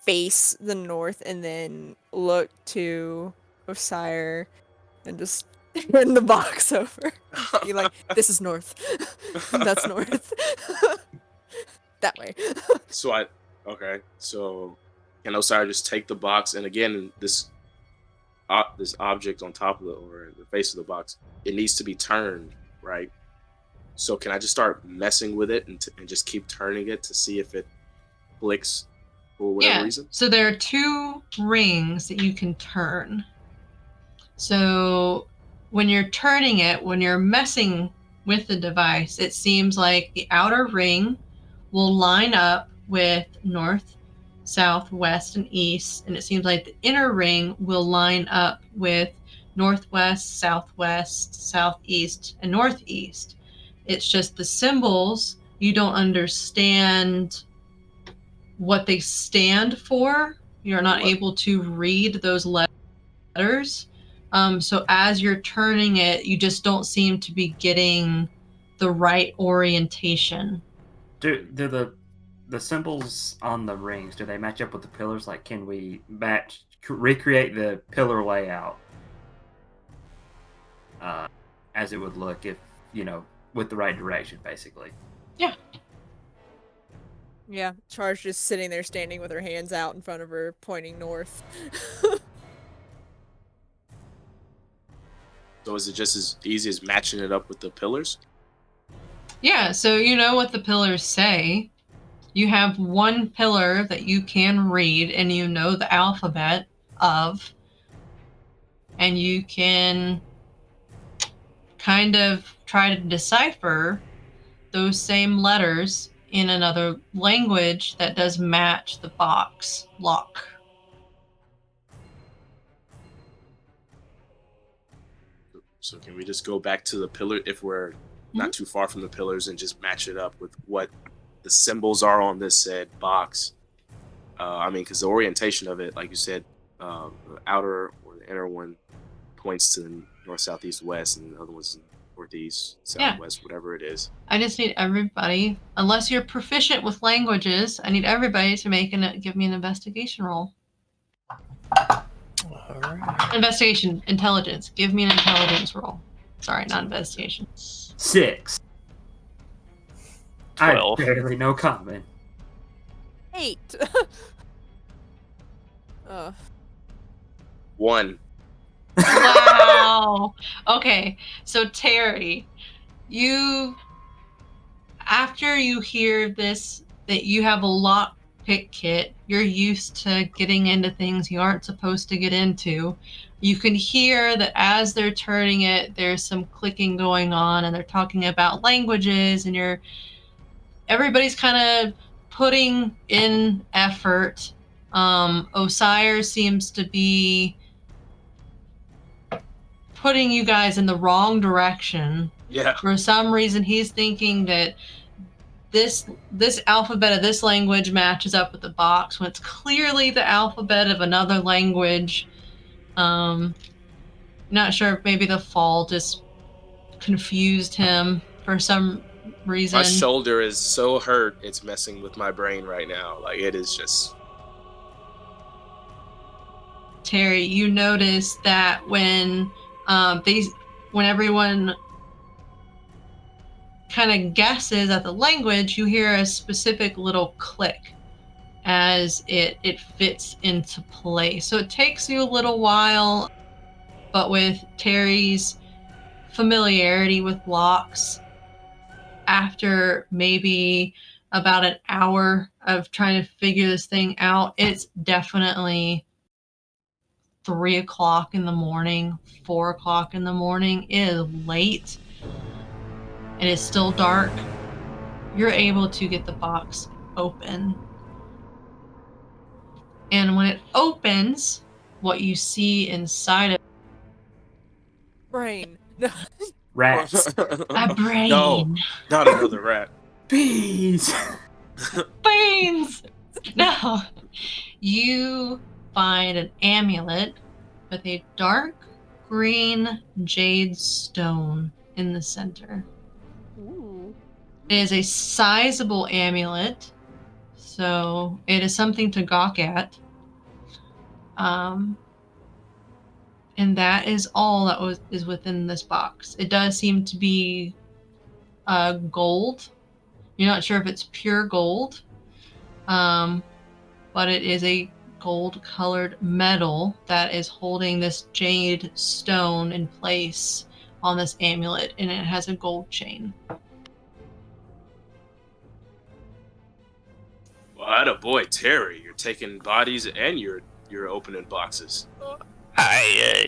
Speaker 4: face the north and then look to Osire and just turn the box over. Be like, this is north. That's north. That way.
Speaker 2: So can Osira just take the box, and again, this object on top of or the face of the box, it needs to be turned, right? So can I just start messing with it and just keep turning it to see if it clicks for whatever reason?
Speaker 1: So there are 2 rings that you can turn. So when you're turning it, when you're messing with the device, it seems like the outer ring will line up with north, south, west, and east. And it seems like the inner ring will line up with northwest, southwest, southeast, and northeast. It's just the symbols, you don't understand what they stand for. You're not able to read those letters. So as you're turning it, you just don't seem to be getting the right orientation.
Speaker 5: Do the symbols on the rings, do they match up with the pillars? Like, can we recreate the pillar layout as it would look if, with the right direction, basically?
Speaker 1: Yeah.
Speaker 4: Yeah, Char's just sitting there standing with her hands out in front of her, pointing north.
Speaker 2: So is it just as easy as matching it up with the pillars?
Speaker 1: Yeah, so you know what the pillars say. You have one pillar that you can read and you know the alphabet of, and you can kind of try to decipher those same letters in another language that does match the box lock.
Speaker 2: So can we just go back to the pillar if we're not too far from the pillars and just match it up with what the symbols are on this said box? Because the orientation of it, like you said, the outer or the inner one points to the north, south, east, west, and the other one's northeast, southwest, whatever it is.
Speaker 1: I just need everybody, unless you're proficient with languages, I need everybody to give me an investigation roll.
Speaker 3: All right.
Speaker 1: Investigation, intelligence. Give me an intelligence roll. Sorry, not investigation.
Speaker 5: 6.
Speaker 3: 12.
Speaker 5: I barely know common.
Speaker 4: 8.
Speaker 2: 1.
Speaker 1: Wow. Okay, so Terry, after you hear this, that you have a lockpick kit, you're used to getting into things you aren't supposed to get into. You can hear that as they're turning it, there's some clicking going on, and they're talking about languages, and everybody's kind of putting in effort. Osire seems to be putting you guys in the wrong direction.
Speaker 2: Yeah.
Speaker 1: For some reason, he's thinking that this alphabet of this language matches up with the box when it's clearly the alphabet of another language. Not sure if maybe the fall just confused him for some reason.
Speaker 2: My shoulder is so hurt, it's messing with my brain right now. Like, it is just...
Speaker 1: Terry, you notice that when everyone kind of guesses at the language, you hear a specific little click as it fits into place. So it takes you a little while, but with Terry's familiarity with locks, after maybe about an hour of trying to figure this thing out, it's definitely 3 o'clock in the morning, 4 o'clock in the morning. It is late. It is still dark. You're able to get the box open. And when it opens, what you see inside of
Speaker 4: Brain.
Speaker 5: Rats.
Speaker 1: a brain.
Speaker 2: No, not another rat.
Speaker 5: Bees.
Speaker 1: Brains! No. You find an amulet with a dark green jade stone in the center.
Speaker 4: Ooh.
Speaker 1: It is a sizable amulet, so it is something to gawk at. And that is all that is within this box. It does seem to be gold. You're not sure if it's pure gold, but it is a gold-colored metal that is holding this jade stone in place on this amulet, and it has a gold chain.
Speaker 2: Well, atta boy, Terry, you're taking bodies and you're opening boxes.
Speaker 3: I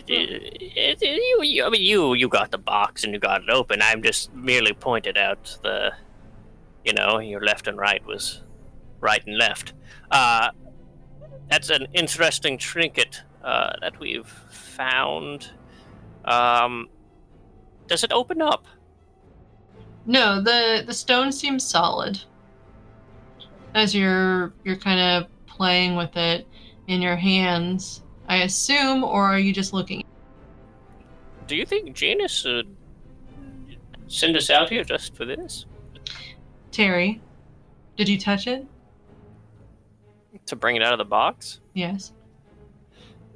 Speaker 3: mean, you got the box and you got it open. I'm just merely pointed out your left and right was right and left. That's an interesting trinket that we've found. Does it open up?
Speaker 1: No, the stone seems solid. As you're kind of playing with it in your hands, I assume, or are you just looking?
Speaker 3: Do you think Janus should send us out here just for this?
Speaker 1: Terry, did you touch it?
Speaker 3: To bring it out of the box?
Speaker 1: Yes.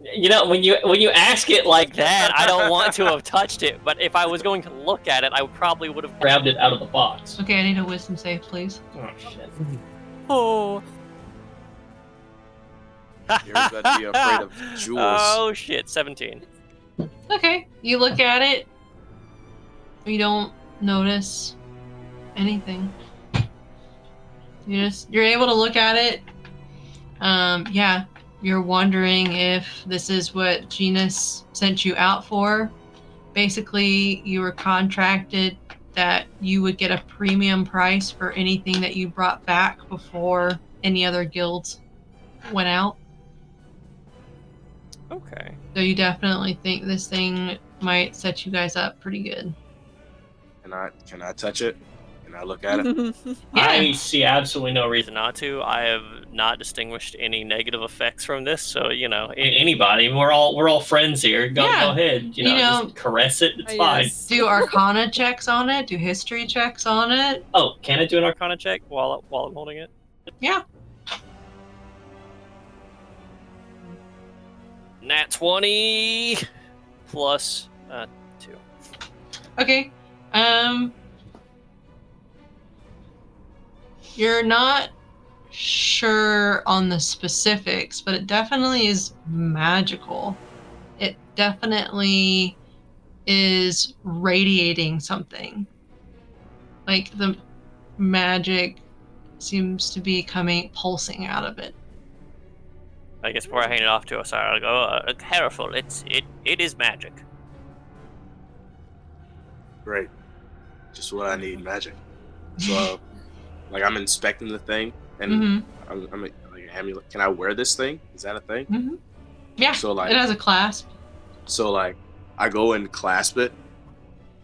Speaker 6: You know, when you ask it like that,
Speaker 3: I don't want to have touched it, but if I was going to look at it, I probably would have
Speaker 6: grabbed it out of the box.
Speaker 1: Okay, I need a wisdom save, please.
Speaker 6: Oh shit.
Speaker 4: Oh.
Speaker 2: You're about to be afraid of jewels.
Speaker 3: Oh shit, 17.
Speaker 1: Okay, you look at it. You don't notice anything. You're able to look at it. Yeah, you're wondering if this is what Genus sent you out for. Basically, you were contracted that you would get a premium price for anything that you brought back before any other guilds went out.
Speaker 3: Okay.
Speaker 1: So you definitely think this thing might set you guys up pretty good.
Speaker 2: Can I touch it? Can I look at it?
Speaker 6: I see absolutely no reason.
Speaker 3: Reason not to. I have not distinguished any negative effects from this, so
Speaker 6: Anybody, we're all friends here. Go ahead. Just caress it. It's fine.
Speaker 4: Yes.
Speaker 1: Do Arcana checks on it. Do history checks on it.
Speaker 6: Oh, can it do an
Speaker 3: Arcana check while I'm holding it.
Speaker 1: Yeah.
Speaker 3: Nat 20 plus 2.
Speaker 1: Okay. You're not sure on the specifics, but it definitely is magical. It definitely is radiating something. Like the magic seems to be pulsing out of it.
Speaker 3: I guess before I hand it off to us, I'll go, careful, it is magic.
Speaker 2: Great. Just what I need, magic. So, I'm inspecting the thing, and I'm like an amulet. Can I wear this thing? Is that a thing?
Speaker 1: Mm-hmm. Yeah.
Speaker 2: So
Speaker 1: it has a clasp.
Speaker 2: So I go and clasp it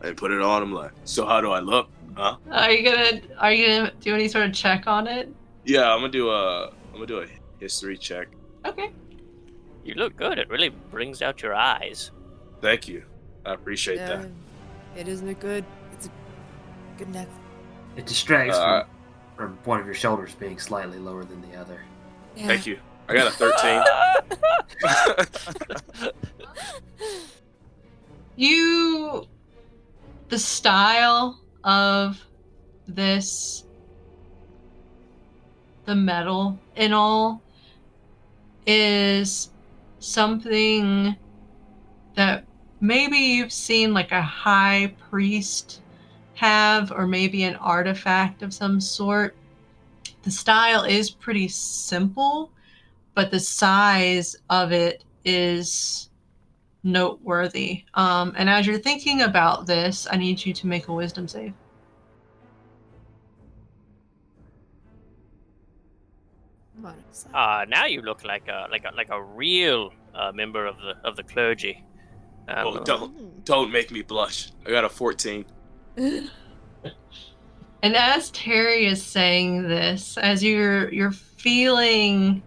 Speaker 2: and put it on. I'm like, so how do I look? Huh?
Speaker 1: Are you gonna do any sort of check on it?
Speaker 2: Yeah, I'm gonna do a history check.
Speaker 1: Okay.
Speaker 3: You look good. It really brings out your eyes.
Speaker 2: Thank you. I appreciate that.
Speaker 4: It isn't a good. It's a good neck.
Speaker 5: It distracts from one of your shoulders being slightly lower than the other.
Speaker 4: Yeah.
Speaker 2: Thank you. I got a 13.
Speaker 1: The style of this, the metal and all is something that maybe you've seen like a high priest have, or maybe an artifact of some sort. The style is pretty simple, but the size of it is noteworthy. And as you're thinking about this, I need you to make a wisdom save.
Speaker 3: Now you look like a real member of the clergy.
Speaker 2: Don't make me blush. I got a 14.
Speaker 1: And as Terry is saying this, as you're feeling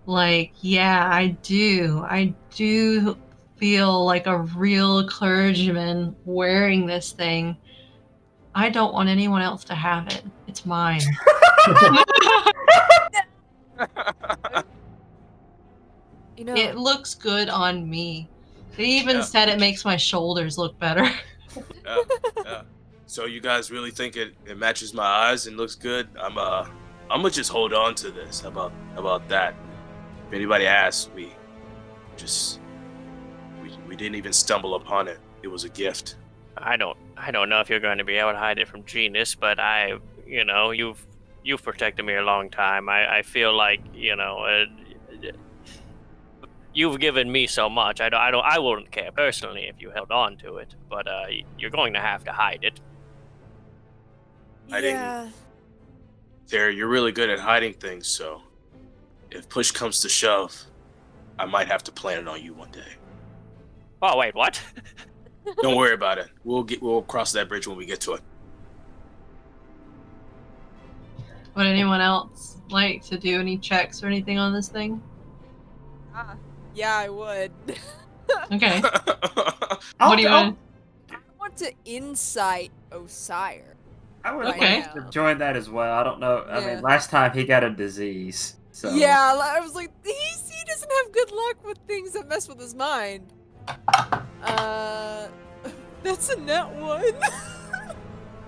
Speaker 1: like, yeah, I do feel like a real clergyman wearing this thing. I don't want anyone else to have it. It's mine. It looks good on me. They even said it makes my shoulders look better.
Speaker 2: Yeah. So you guys really think it matches my eyes and looks good? I'm gonna just hold on to this. How about that? If anybody asks, we didn't even stumble upon it. It was a gift.
Speaker 3: I don't know if you're going to be able to hide it from Genus, but you've protected me a long time. I feel like, you've given me so much. I wouldn't care personally if you held on to it, but you're going to have to hide it.
Speaker 4: Yeah.
Speaker 2: Terry, you're really good at hiding things, so if push comes to shove, I might have to plant it on you one day.
Speaker 3: Oh wait, what?
Speaker 2: Don't worry about it. We'll cross that bridge when we get to it.
Speaker 1: Would anyone else like to do any checks or anything on this thing?
Speaker 4: Yeah, I would.
Speaker 1: Okay. What do you want?
Speaker 4: I want to insight Osire.
Speaker 5: I would
Speaker 1: Okay.
Speaker 5: like to join that as well. I don't know. I mean, last time he got a disease. So.
Speaker 4: Yeah, I was like, he doesn't have good luck with things that mess with his mind. That's a net one.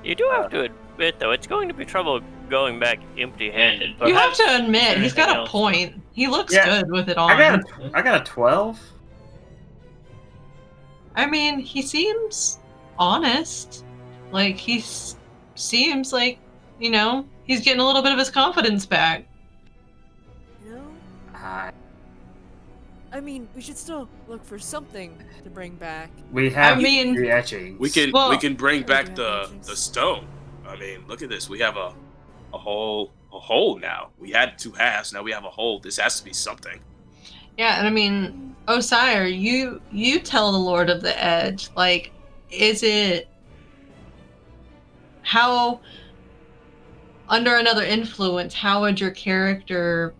Speaker 3: You do have to admit, though, it's going to be trouble going back empty-handed.
Speaker 1: You have to admit, he's got a point. He looks good with it on.
Speaker 5: I got a 12.
Speaker 1: I mean, he seems honest. Like, seems like, he's getting a little bit of his confidence back.
Speaker 4: I mean, we should still look for something to bring back.
Speaker 5: We have the etchings.
Speaker 2: We can bring back the stone. I mean, look at this. We have a hole now. We had 2 halves. Now we have a hole. This has to be something.
Speaker 1: Yeah, and I mean, Osire, you tell the Lord of the Edge. Like, is it how under another influence? How would your character?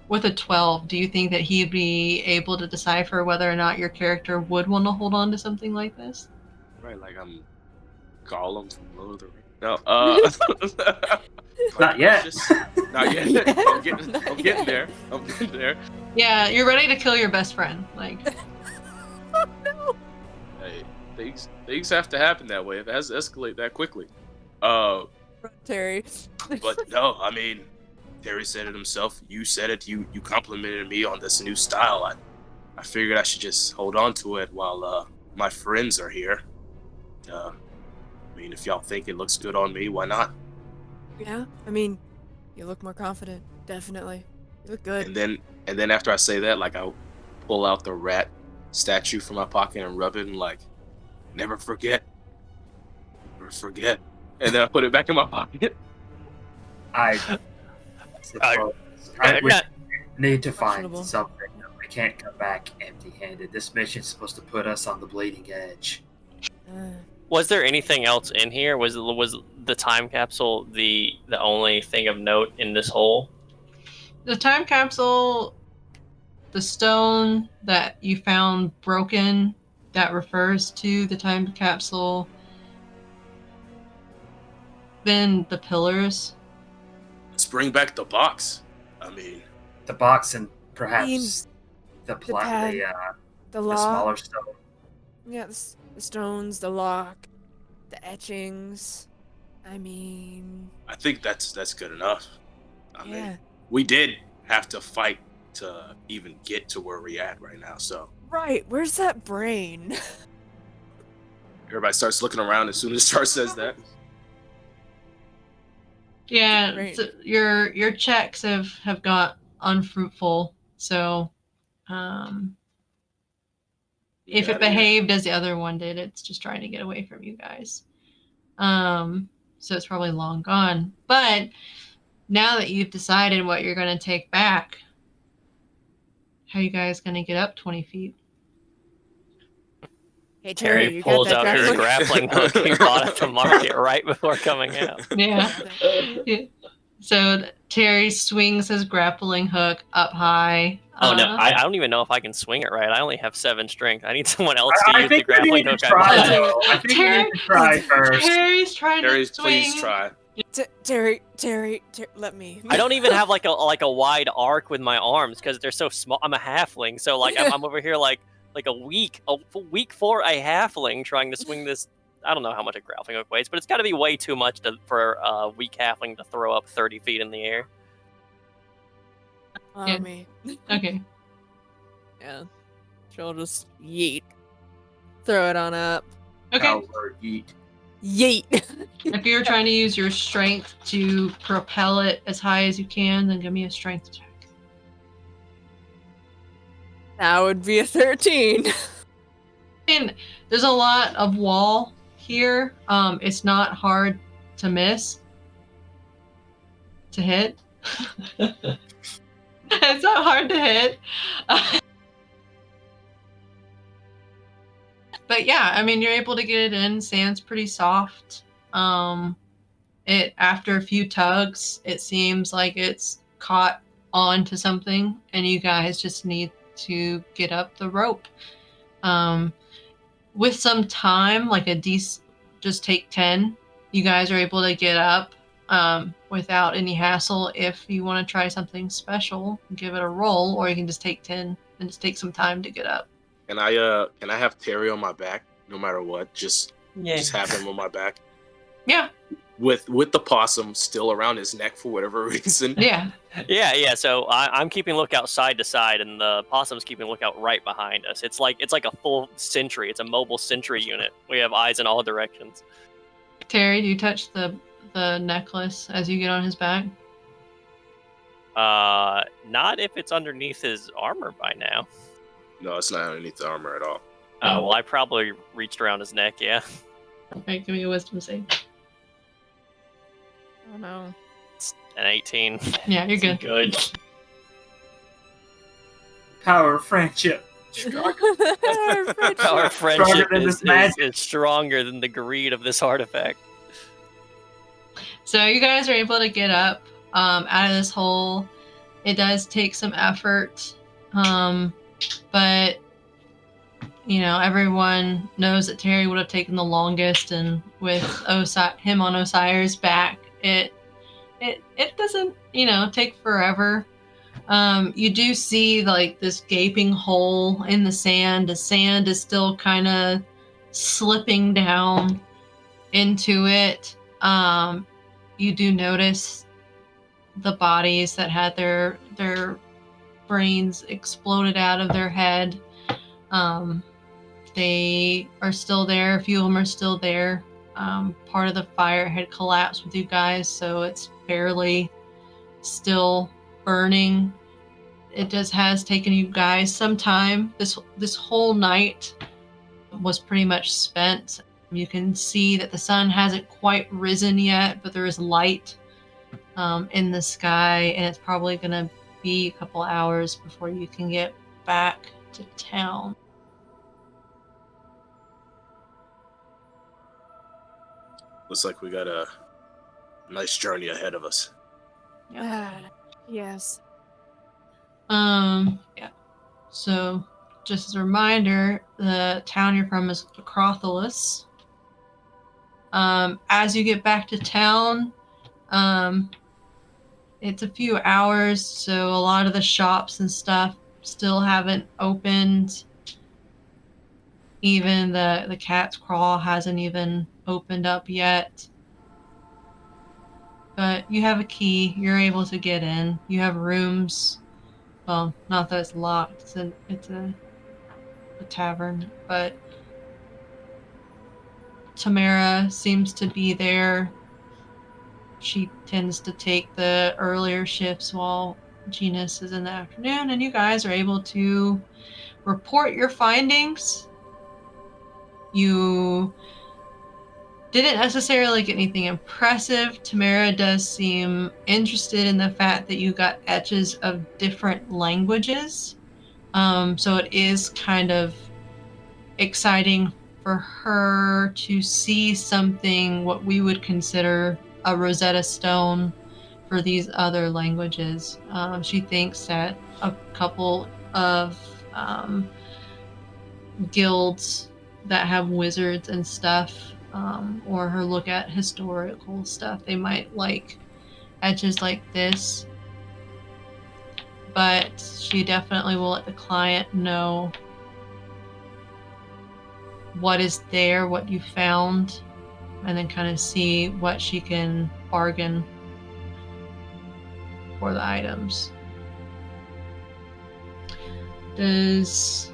Speaker 1: With a 12, do you think that he'd be able to decipher whether or not your character would want to hold on to something like this?
Speaker 2: Right, like I'm Gollum from Lord of the Rings. No,
Speaker 5: not yet.
Speaker 2: Not yet. I'm getting there.
Speaker 1: Yeah, you're ready to kill your best friend. Like,
Speaker 4: oh no.
Speaker 2: Hey, things have to happen that way. It has to escalate that quickly.
Speaker 4: Terry.
Speaker 2: But no, I mean, Terry said it himself. You said it. You complimented me on this new style. I figured I should just hold on to it while my friends are here. I mean, if y'all think it looks good on me, why not?
Speaker 4: Yeah, I mean, you look more confident. Definitely, you look good.
Speaker 2: And then after I say that, like, I'll pull out the rat statue from my pocket and rub it and like, never forget. And then I put it back in my pocket.
Speaker 5: We need to find something. We can't come back empty-handed. This mission's supposed to put us on the bleeding edge.
Speaker 3: Was there anything else in here? Was the time capsule the only thing of note in this hole?
Speaker 1: The time capsule, the stone that you found broken, that refers to the time capsule. Then the pillars.
Speaker 2: Let's bring back the box. I mean,
Speaker 5: the box and perhaps the smaller stone.
Speaker 4: Yeah, the stones, the lock, the etchings. I mean,
Speaker 2: I think that's good enough. I mean, we did have to fight to even get to where we're at right now. So
Speaker 4: Right, where's that brain?
Speaker 2: everybody starts looking around as soon as Char says that.
Speaker 1: Yeah,
Speaker 4: Great.
Speaker 1: so your checks have got unfruitful. So, if it behaved as the other one did, it's just trying to get away from you guys. So it's probably long gone. But now that you've decided what you're going to take back, how are you guys going to get up 20 feet?
Speaker 4: Hey,
Speaker 3: Terry
Speaker 4: you got
Speaker 3: pulls
Speaker 4: that
Speaker 3: out his
Speaker 4: grappling?
Speaker 3: grappling hook he bought at the market right before coming out.
Speaker 1: Yeah. Yeah. So Terry swings his grappling hook up high.
Speaker 3: Oh no, I don't even know if I can swing it right. I only have 7 strength. I need someone else to use the
Speaker 5: think we
Speaker 3: grappling
Speaker 5: need to
Speaker 3: hook I
Speaker 5: try,
Speaker 3: bought.
Speaker 5: though. I think we need to try first.
Speaker 1: Terry's trying to swing.
Speaker 2: Please try.
Speaker 4: Terry, let me.
Speaker 3: I don't even have like a wide arc with my arms because they're so small. I'm a halfling, so like I'm over here like a weak for a halfling trying to swing this. I don't know how much a grappling hook weighs, but it's got to be way too much for a weak halfling to throw up 30 feet in the air.
Speaker 1: Yeah.
Speaker 4: Me.
Speaker 1: Okay.
Speaker 4: Yeah. She'll just yeet. Throw it on up.
Speaker 1: Okay.
Speaker 5: Power eat.
Speaker 4: Yeet.
Speaker 1: If you're trying to use your strength to propel it as high as you can, then give me a strength check.
Speaker 4: That would be a 13.
Speaker 1: And there's a lot of wall here. It's not hard to miss. To hit. It's not hard to hit. But yeah, I mean, you're able to get it in. Sand's pretty soft. After a few tugs, it seems like it's caught onto something, and you guys just need to get up the rope. With some time, like just take 10. You guys are able to get up without any hassle. If you want to try something special, give it a roll, or you can just take 10 and just take some time to get up.
Speaker 2: Can I have Terry on my back no matter what? Just have him on my back.
Speaker 1: Yeah.
Speaker 2: With the possum still around his neck for whatever reason.
Speaker 1: Yeah.
Speaker 3: Yeah. So I'm keeping lookout side to side, and the possum's keeping lookout right behind us. It's like a full sentry. It's a mobile sentry unit. We have eyes in all directions.
Speaker 1: Terry, do you touch the necklace as you get on his back?
Speaker 3: Not if it's underneath his armor by now.
Speaker 2: No, it's not underneath the armor at all.
Speaker 3: Oh, well, I probably reached around his neck, yeah.
Speaker 1: Okay, give me a wisdom save.
Speaker 4: Oh no.
Speaker 3: It's an 18.
Speaker 1: Yeah, you're good.
Speaker 3: Good.
Speaker 5: Power of friendship.
Speaker 3: Our friendship
Speaker 5: than
Speaker 3: is
Speaker 5: this magic.
Speaker 3: stronger than the greed of this artifact.
Speaker 1: So you guys are able to get up out of this hole. It does take some effort, but everyone knows that Terry would have taken the longest, and with him on Osire's back, it doesn't take forever. You do see like this gaping hole in the sand. The sand is still kind of slipping down into it. You do notice the bodies that had their brains exploded out of their head. They are still there. A few of them are still there. Part of the fire had collapsed with you guys, so it's barely still burning. It has taken you guys some time. This whole night was pretty much spent. You can see that the sun hasn't quite risen yet, but there is light in the sky, and it's probably going to be a couple hours before you can get back to town.
Speaker 2: Looks like we got a nice journey ahead of us.
Speaker 4: Yes.
Speaker 1: Yeah. So, just as a reminder, the town you're from is Acropolis. As you get back to town, it's a few hours, so a lot of the shops and stuff still haven't opened. Even the Cat's Craw hasn't even opened up yet. but you have a key. You're able to get in. You have rooms. Well, not that it's locked. It's a tavern, but Tamara seems to be there. She tends to take the earlier shifts while Genus is in the afternoon, and you guys are able to report your findings. You didn't necessarily get anything impressive. Tamara does seem interested in the fact that you got etches of different languages. So it is kind of exciting for her to see something, what we would consider a Rosetta Stone for these other languages. She thinks that a couple of guilds that have wizards and stuff, or her look at historical stuff, they might like edges like this. But she definitely will let the client know what is there, what you found, and then kind of see what she can bargain for the items. Does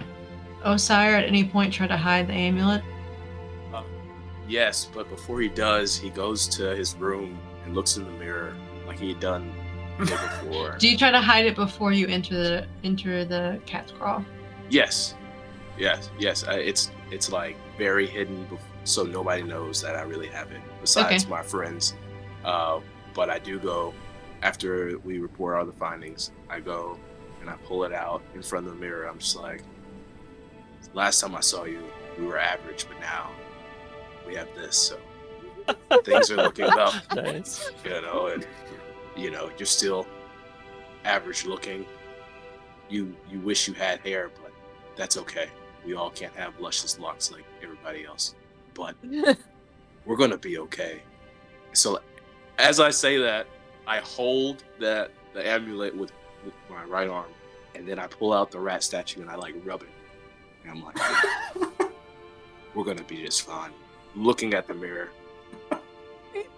Speaker 1: Osire at any point try to hide the amulet?
Speaker 2: Yes, but before he does, he goes to his room and looks in the mirror like he had done before.
Speaker 1: Do you try to hide it before you enter the cat's craw?
Speaker 2: Yes. It's like very hidden, so nobody knows that I really have it, besides my friends. But I do go, after we report all the findings, I go and I pull it out in front of the mirror. I'm just like, last time I saw you, we were average, but now we have this, so things are looking up.
Speaker 3: Nice.
Speaker 2: And you're still average looking. You wish you had hair, but that's okay. We all can't have luscious locks like everybody else, but we're gonna be okay. So as I say that, I hold the amulet with my right arm, and then I pull out the rat statue and I like rub it, and I'm like, we're gonna be just fine. Looking at the mirror,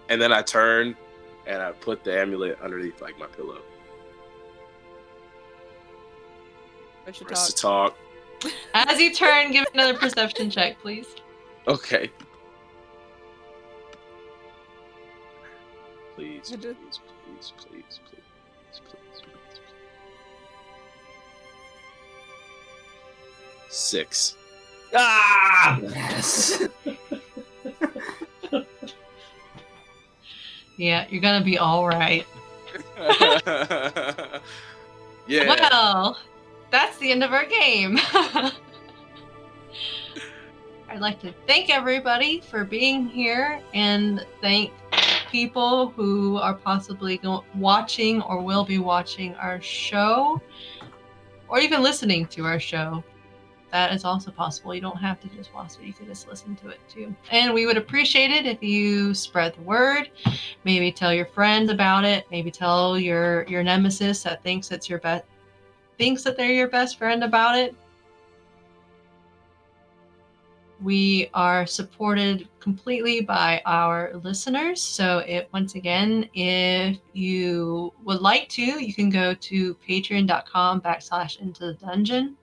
Speaker 2: and then I turn and I put the amulet underneath like my pillow. Press to talk.
Speaker 1: As you turn, give another perception check, please.
Speaker 2: Okay. Please. 6.
Speaker 3: Ah!
Speaker 5: Yes.
Speaker 1: Yeah, you're gonna be all right.
Speaker 2: Yeah.
Speaker 1: Well, that's the end of our game. I'd like to thank everybody for being here and thank people who are possibly watching or will be watching our show or even listening to our show. That is also possible. You don't have to just watch it. You can just listen to it too. And we would appreciate it if you spread the word. Maybe tell your friends about it. Maybe tell your nemesis that thinks it's your thinks that they're your best friend about it. We are supported completely by our listeners. So once again, if you would like to, you can go to patreon.com/into the dungeon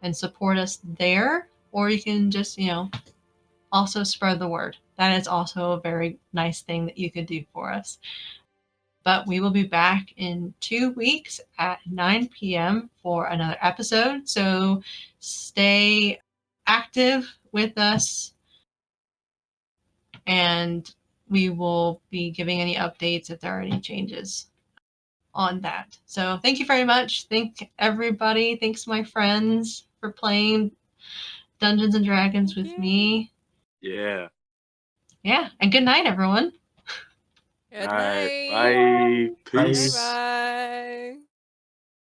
Speaker 1: and support us there, or you can just, also spread the word. That is also a very nice thing that you could do for us. But we will be back in 2 weeks at 9 p.m. for another episode. So stay active with us, and we will be giving any updates if there are any changes on that. So thank you very much. Thank everybody. Thanks my friends for playing Dungeons and Dragons with me.
Speaker 2: Yeah.
Speaker 1: Yeah, and good night, everyone.
Speaker 4: Good night.
Speaker 2: Bye. Peace.
Speaker 4: Bye.